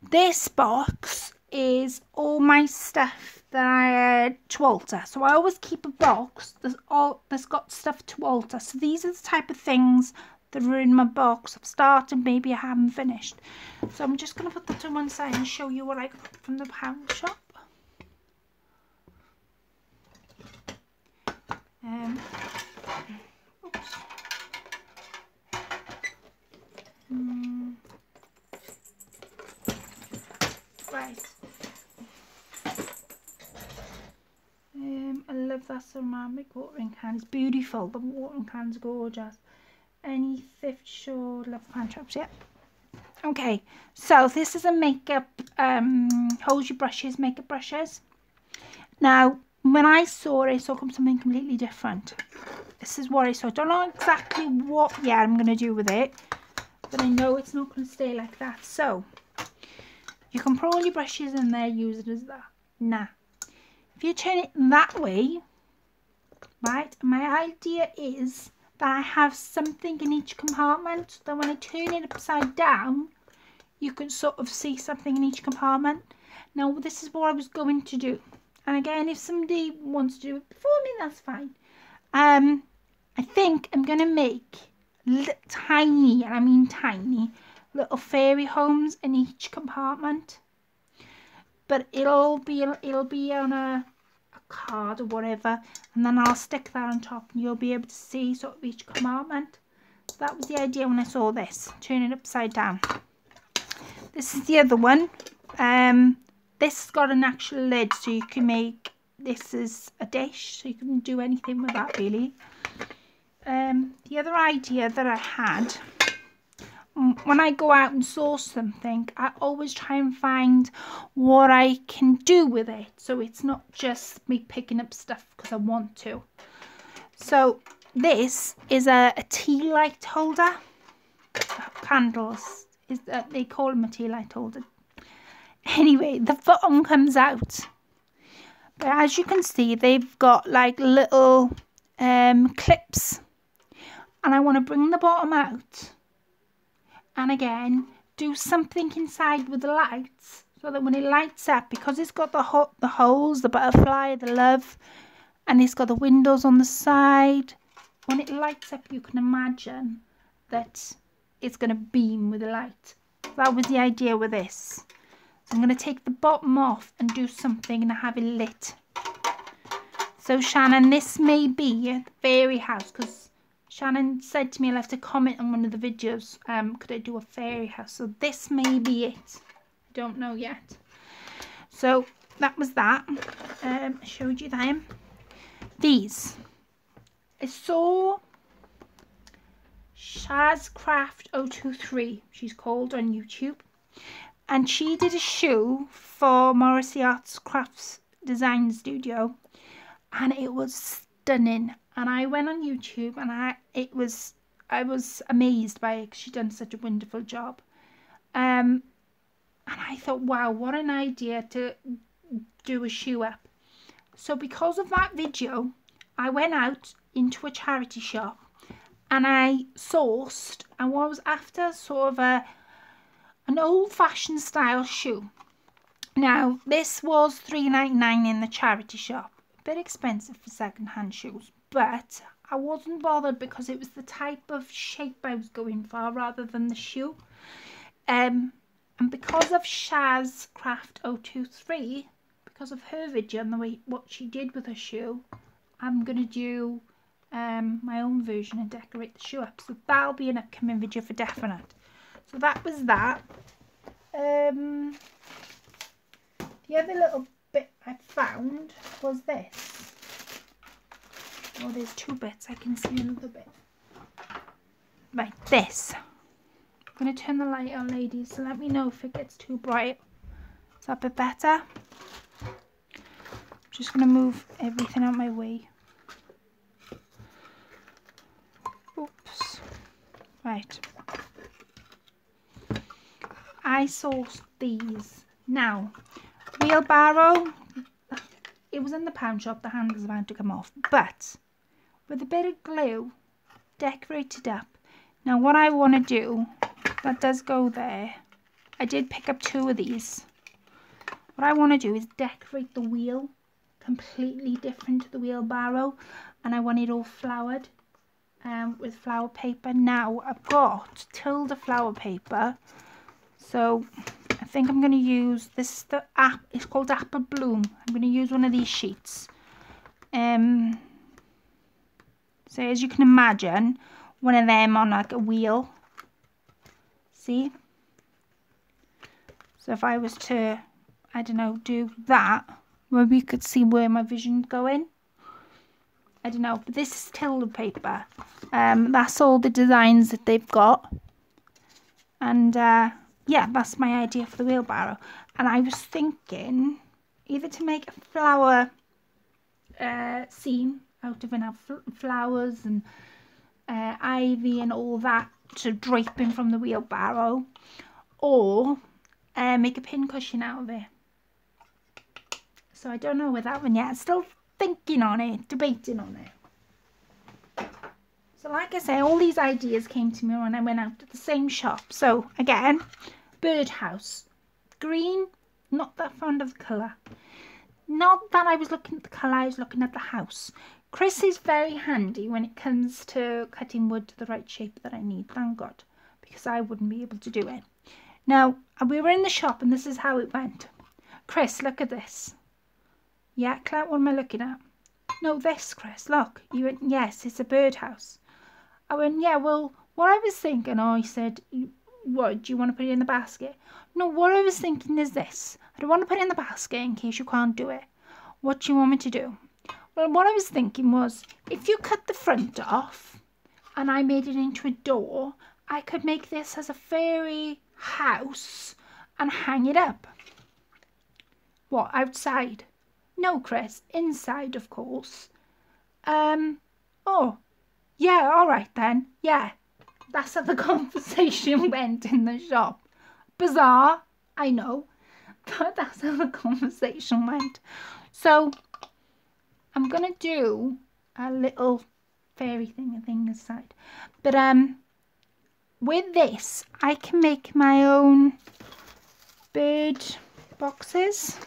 This box is all my stuff that I had to alter. So I always keep a box that's got stuff to alter. So these are the type of things that are in my box. I've started, maybe I haven't finished. So I'm just going to put that to one side and show you what I got from the pound shop. Oops. Right. I love that ceramic watering can. It's beautiful. The watering can's gorgeous. Any thrift store, love pan traps. Yep. Okay, so this is a makeup hold your brushes, makeup brushes. Now, when I saw it, I saw something completely different. This is what I saw. I don't know exactly what yet I'm going to do with it, but I know it's not going to stay like that. So you can put all your brushes in there, use it as that. Now, if you turn it that way, right, my idea is that I have something in each compartment, so that when I turn it upside down, you can sort of see something in each compartment. Now, this is what I was going to do. And again, if somebody wants to do it before me, that's fine. I think I'm going to make tiny, and I mean tiny, little fairy homes in each compartment. But it'll be on a card or whatever, and then I'll stick that on top and you'll be able to see sort of each compartment. So that was the idea when I saw this. Turn it upside down. This is the other one. This has got an actual lid, so you can make, this is a dish, so you can do anything with that really. the other idea that I had, when I go out and source something, I always try and find what I can do with it, so it's not just me picking up stuff because I want to. So this is a tea light holder. Candles, they call them a tea light holder. Anyway, the bottom comes out, but as you can see, they've got like little clips, and I want to bring the bottom out and again do something inside with the lights, so that when it lights up, because it's got the holes, the butterfly, the love, and it's got the windows on the side, when it lights up you can imagine that it's going to beam with the light. That was the idea with this. So I'm going to take the bottom off and do something and have it lit. So Shannon, this may be the fairy house, because Shannon said to me I'll have to comment on one of the videos, could I do a fairy house? So this may be it. I don't know yet. So that was that. I showed you them. These. I saw Shazcraft023, she's called, on YouTube. And she did a shoe for Morrissey Arts Crafts Design Studio, and it was stunning. And I went on YouTube, and I was amazed by it, because she'd done such a wonderful job. And I thought, wow, what an idea to do a shoe up. So because of that video, I went out into a charity shop and I sourced, and what I was after, sort of an old-fashioned style shoe. Now, this was $3.99 in the charity shop. A bit expensive for second-hand shoes, but I wasn't bothered because it was the type of shape I was going for rather than the shoe. And because of Shazcraft023, because of her video and the way what she did with her shoe, I'm going to do my own version and decorate the shoe up. So that'll be an upcoming video for definite. So that was that. The other little bit I found was this. Oh, there's two bits. I can see another bit. Right, this. I'm going to turn the light on, ladies, so let me know if it gets too bright. Is that a bit better? I'm just going to move everything out my way. Oops. Right. I sourced these. Now, wheelbarrow, it was in the pound shop, the handle's about to come off, but with a bit of glue, decorated up. Now what I want to do, that does go there, I did pick up two of these. What I want to do is decorate the wheel completely different to the wheelbarrow, and I want it all flowered with flower paper. Now I've got Tilda flower paper, so I think I'm going to use this. It's called Apple Bloom. I'm going to use one of these sheets. So as you can imagine, one of them on like a wheel. See? So if I was to, I don't know, do that, maybe you could see where my vision's going. I don't know, but this is Tilda paper. That's all the designs that they've got. And yeah, that's my idea for the wheelbarrow. And I was thinking either to make a flower scene out of flowers and ivy and all that to draping from the wheelbarrow, or make a pin cushion out of it. So I don't know with that one yet. Still thinking on it, debating on it. So like I say, all these ideas came to me when I went out to the same shop. So again, birdhouse. Green, not that fond of the colour. Not that I was looking at the colour, I was looking at the house. Chris is very handy when it comes to cutting wood to the right shape that I need, thank God, because I wouldn't be able to do it. Now, we were in the shop and this is how it went. Chris, look at this. Yeah, Claire, what am I looking at? No, this, Chris, look. You went, yes, it's a birdhouse. I went, yeah, well, what I was thinking, he said, what, do you want to put it in the basket? No, what I was thinking is this. I don't want to put it in the basket in case you can't do it. What do you want me to do? Well, what I was thinking was, if you cut the front off, and I made it into a door, I could make this as a fairy house and hang it up. What, outside? No, Chris, inside, of course. Oh, yeah, all right then. Yeah, that's how the conversation went in the shop. Bizarre, I know, but that's how the conversation went. So I'm gonna do a little fairy thing inside, but with this I can make my own bird boxes.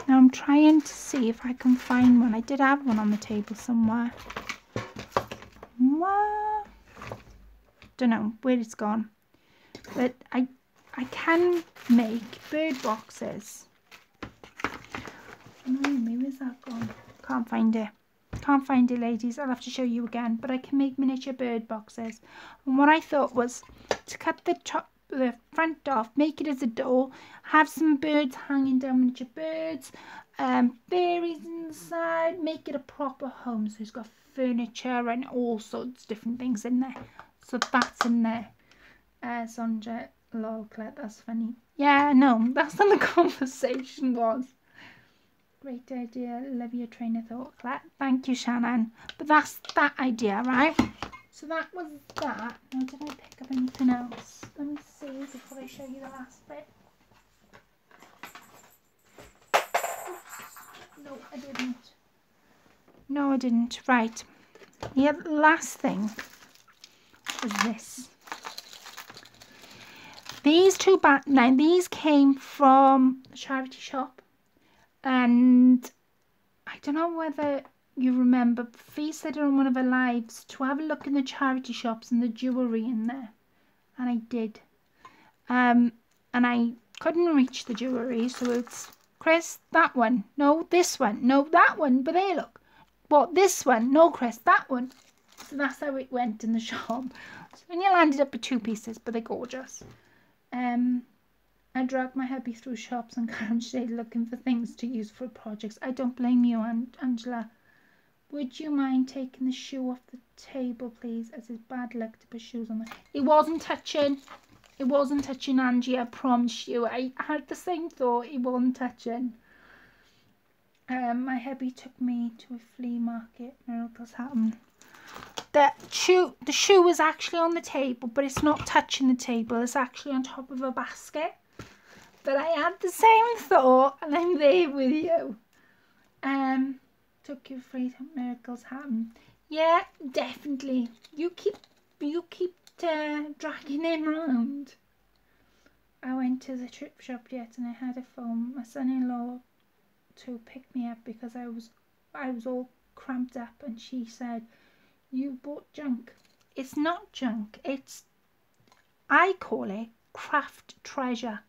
Now I'm trying to see if I can find one. I did have one on the table somewhere. Don't know where it's gone, but I can make bird boxes. Maybe where's that gone? Can't find it. Can't find it, ladies. I'll have to show you again. But I can make miniature bird boxes. And what I thought was to cut the front off, make it as a door, have some birds hanging down, miniature birds, berries inside, make it a proper home. So it's got furniture and all sorts of different things in there. So that's in there. Sonja, lol, Claire, that's funny. Yeah, no, that's what the conversation was. Great idea. Love your train of thought, Claire. Thank you, Shannon. But that's that idea, right? So that was that. Now, did I pick up anything else? Let me see before I show you the last bit. Oops. No, I didn't. No, I didn't. Right. The last thing was this. These two now these came from a charity shop, and I don't know whether you remember, Fee said on one of her lives to have a look in the charity shops and the jewellery in there, and I did. And I couldn't reach the jewellery, so it's, Chris, that one, no, this one, no, that one, but there, look. What, this one? No, Chris, that one. So that's how it went in the shop. So then you landed up with two pieces, but they're gorgeous. I dragged my hubby through shops and Karen Shade looking for things to use for projects. I don't blame you, Angela. Would you mind taking the shoe off the table, please, as it's bad luck to put shoes on there. It wasn't touching. It wasn't touching, Angie, I promise you. I had the same thought. It wasn't touching. My hubby took me to a flea market. Miracles happen. The shoe was actually on the table, but it's not touching the table. It's actually on top of a basket. But I had the same thought, and I'm there with you. Took you free to miracles happen. Yeah, definitely. You keep dragging him around. I went to the thrift shop yet, and I had a phone. My son-in-law to pick me up because I was all cramped up, and she said, "You bought junk." It's not junk. It's, I call it craft treasure.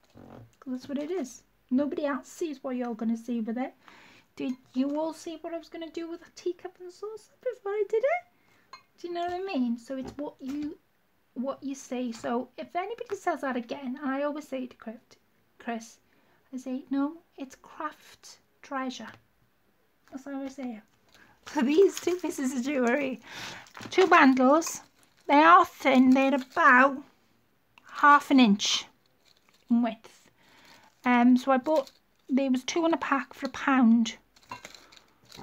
That's what it is. Nobody else sees what you're going to see with it. Did you all see what I was going to do with a teacup and saucer before I did it? Do you know what I mean? So it's what you say. So if anybody says that again, and I always say to Chris, I say, no, it's craft treasure. That's how I say it. So these two pieces of jewellery, two bundles, they are thin. They're about 1/2 inch in width. So I bought, there was 2 in a pack for £1,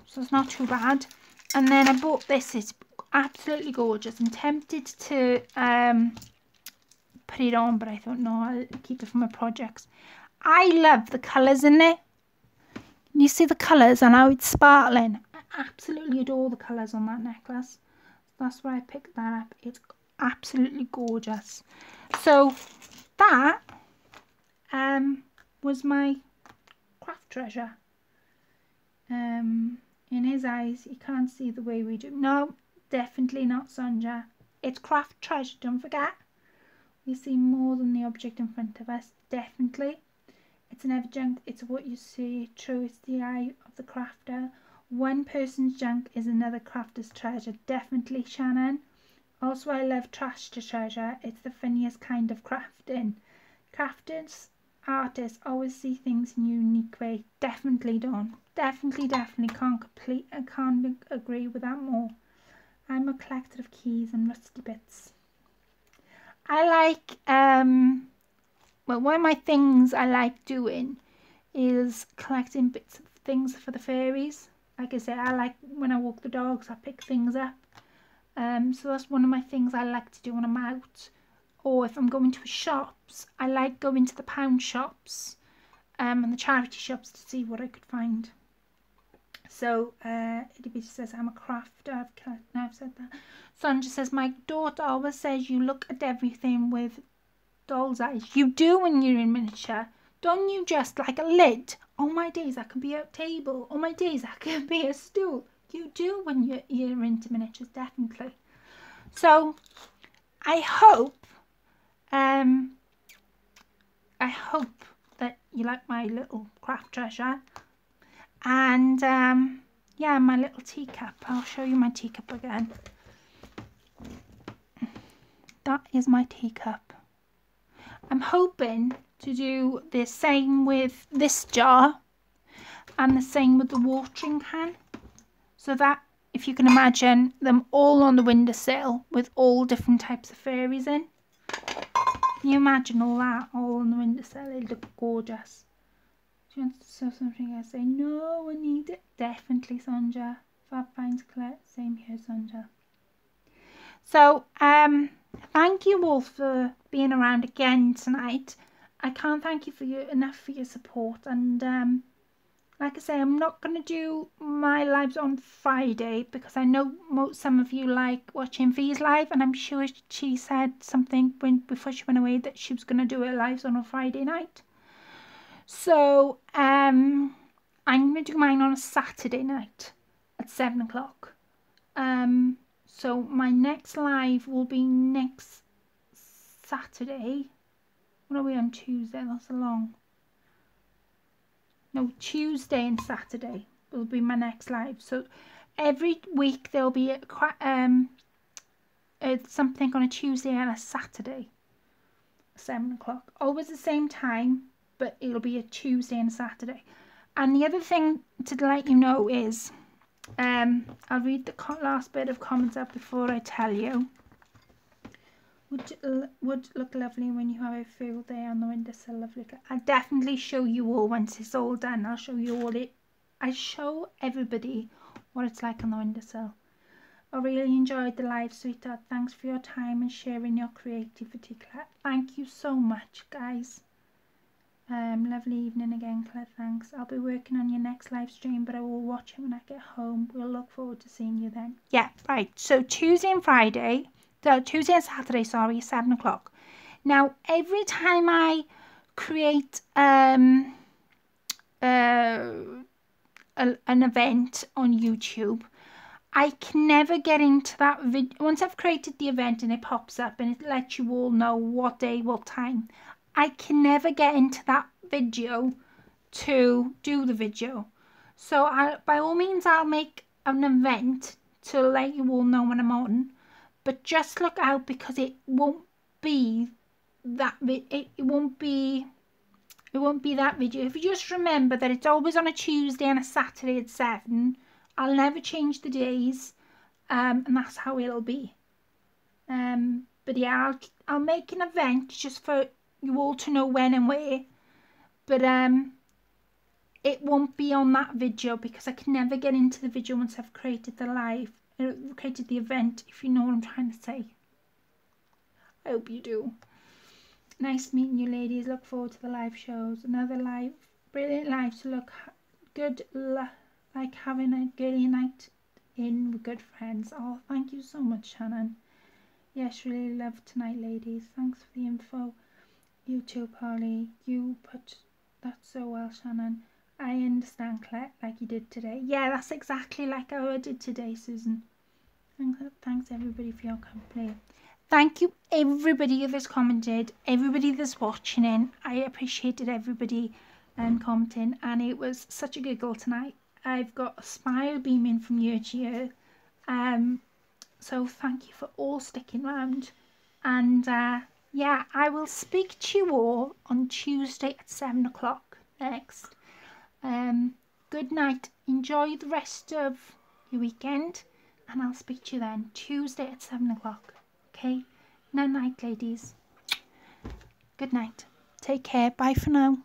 so it's not too bad. And then I bought this. It's absolutely gorgeous. I'm tempted to put it on, but I thought no, I'll keep it for my projects. I love the colours in it. You see the colours and how it's sparkling. I absolutely adore the colours on that necklace. That's why I picked that up. It's absolutely gorgeous. So that was my craft treasure. In his eyes, he can't see the way we do. No, definitely not, Sonja. It's craft treasure, don't forget. We see more than the object in front of us, definitely. It's never junk, it's what you see. True, it's the eye of the crafter. One person's junk is another crafter's treasure. Definitely, Shannon. Also, I love trash to treasure. It's the funniest kind of crafting. Crafters, artists always see things in a unique way. Definitely, Dawn. Definitely can't agree with that more. I'm a collector of keys and rusty bits. I like, well, one of my things I like doing is collecting bits of things for the fairies. Like I say, I like when I walk the dogs, I pick things up. So that's one of my things I like to do when I'm out. Or if I'm going to shops, I like going to the pound shops and the charity shops to see what I could find. So, Itty says, I'm a crafter. I've said that. Sonja says, my daughter always says you look at everything with doll's eyes. You do when you're in miniature. Don't you just like a lid? Oh my days, that could be a table. Oh my days, that could be a stool. You do when you're into miniatures, definitely. So, I hope that you like my little craft treasure. And yeah, my little teacup. I'll show you my teacup again. That is my teacup. I'm hoping to do the same with this jar and the same with the watering can. So that, if you can imagine them all on the windowsill with all different types of fairies in. Can you imagine all that all on the windowsill? It'd look gorgeous. Do you want to say something? I say, no, I need it. Definitely, Sonja. Fab Finds Colette. Same here, Sonja. So, thank you all for being around again tonight. I can't thank you enough for your support. And like I say, I'm not going to do my lives on Friday because I know some of you like watching V's live, and I'm sure she said something before she went away that she was going to do her lives on a Friday night. So I'm going to do mine on a Saturday night at 7 o'clock. So my next live will be next Saturday. What are we on Tuesday? That's a long. No, Tuesday and Saturday will be my next live. So every week there'll be something on a Tuesday and a Saturday, 7 o'clock. Always the same time, but it'll be a Tuesday and a Saturday. And the other thing to let you know is, I'll read the last bit of comments up before I tell you. Would look lovely when you have a field day on the windowsill. Lovely. I'll definitely show you all once it's all done. I'll show you all it. I show everybody what it's like on the windowsill. I really enjoyed the live, sweetheart. Thanks for your time and sharing your creativity, Claire. Thank you so much, guys. Lovely evening again, Claire. Thanks. I'll be working on your next live stream, but I will watch it when I get home. We'll look forward to seeing you then. Yeah, right. So Tuesday and Friday. So Tuesday and Saturday, sorry, 7 o'clock. Now, every time I create an event on YouTube, I can never get into that video. Once I've created the event and it pops up and it lets you all know what day, what time, I can never get into that video to do the video. So by all means, I'll make an event to let you all know when I'm on. But just look out, because it won't be that it won't be that video. If you just remember that it's always on a Tuesday and a Saturday at 7, I'll never change the days, and that's how it'll be. But yeah, I'll make an event just for you all to know when and where. But it won't be on that video because I can never get into the video once I've created the live. Created the event, if you know what I'm trying to say. I hope you do. Nice meeting you, ladies. Look forward to the live shows. Another live, brilliant live to look good, like having a girly night in with good friends. Oh, thank you so much, Shannon. Yes, really loved tonight, ladies. Thanks for the info. You too, Polly. You put that so well, Shannon. I understand, Claire, like you did today. Yeah, that's exactly like how I did today, Susan. Thanks everybody for your company. Thank you everybody that has commented, everybody that's watching in. I appreciated everybody commenting, and it was such a giggle tonight. I've got a smile beaming from year to year. So thank you for all sticking around. And yeah, I will speak to you all on Tuesday at 7 o'clock next. Good night. Enjoy the rest of your weekend. and I'll speak to you then Tuesday at 7 o'clock. Okay? Night night, ladies. Good night. Take care. Bye for now.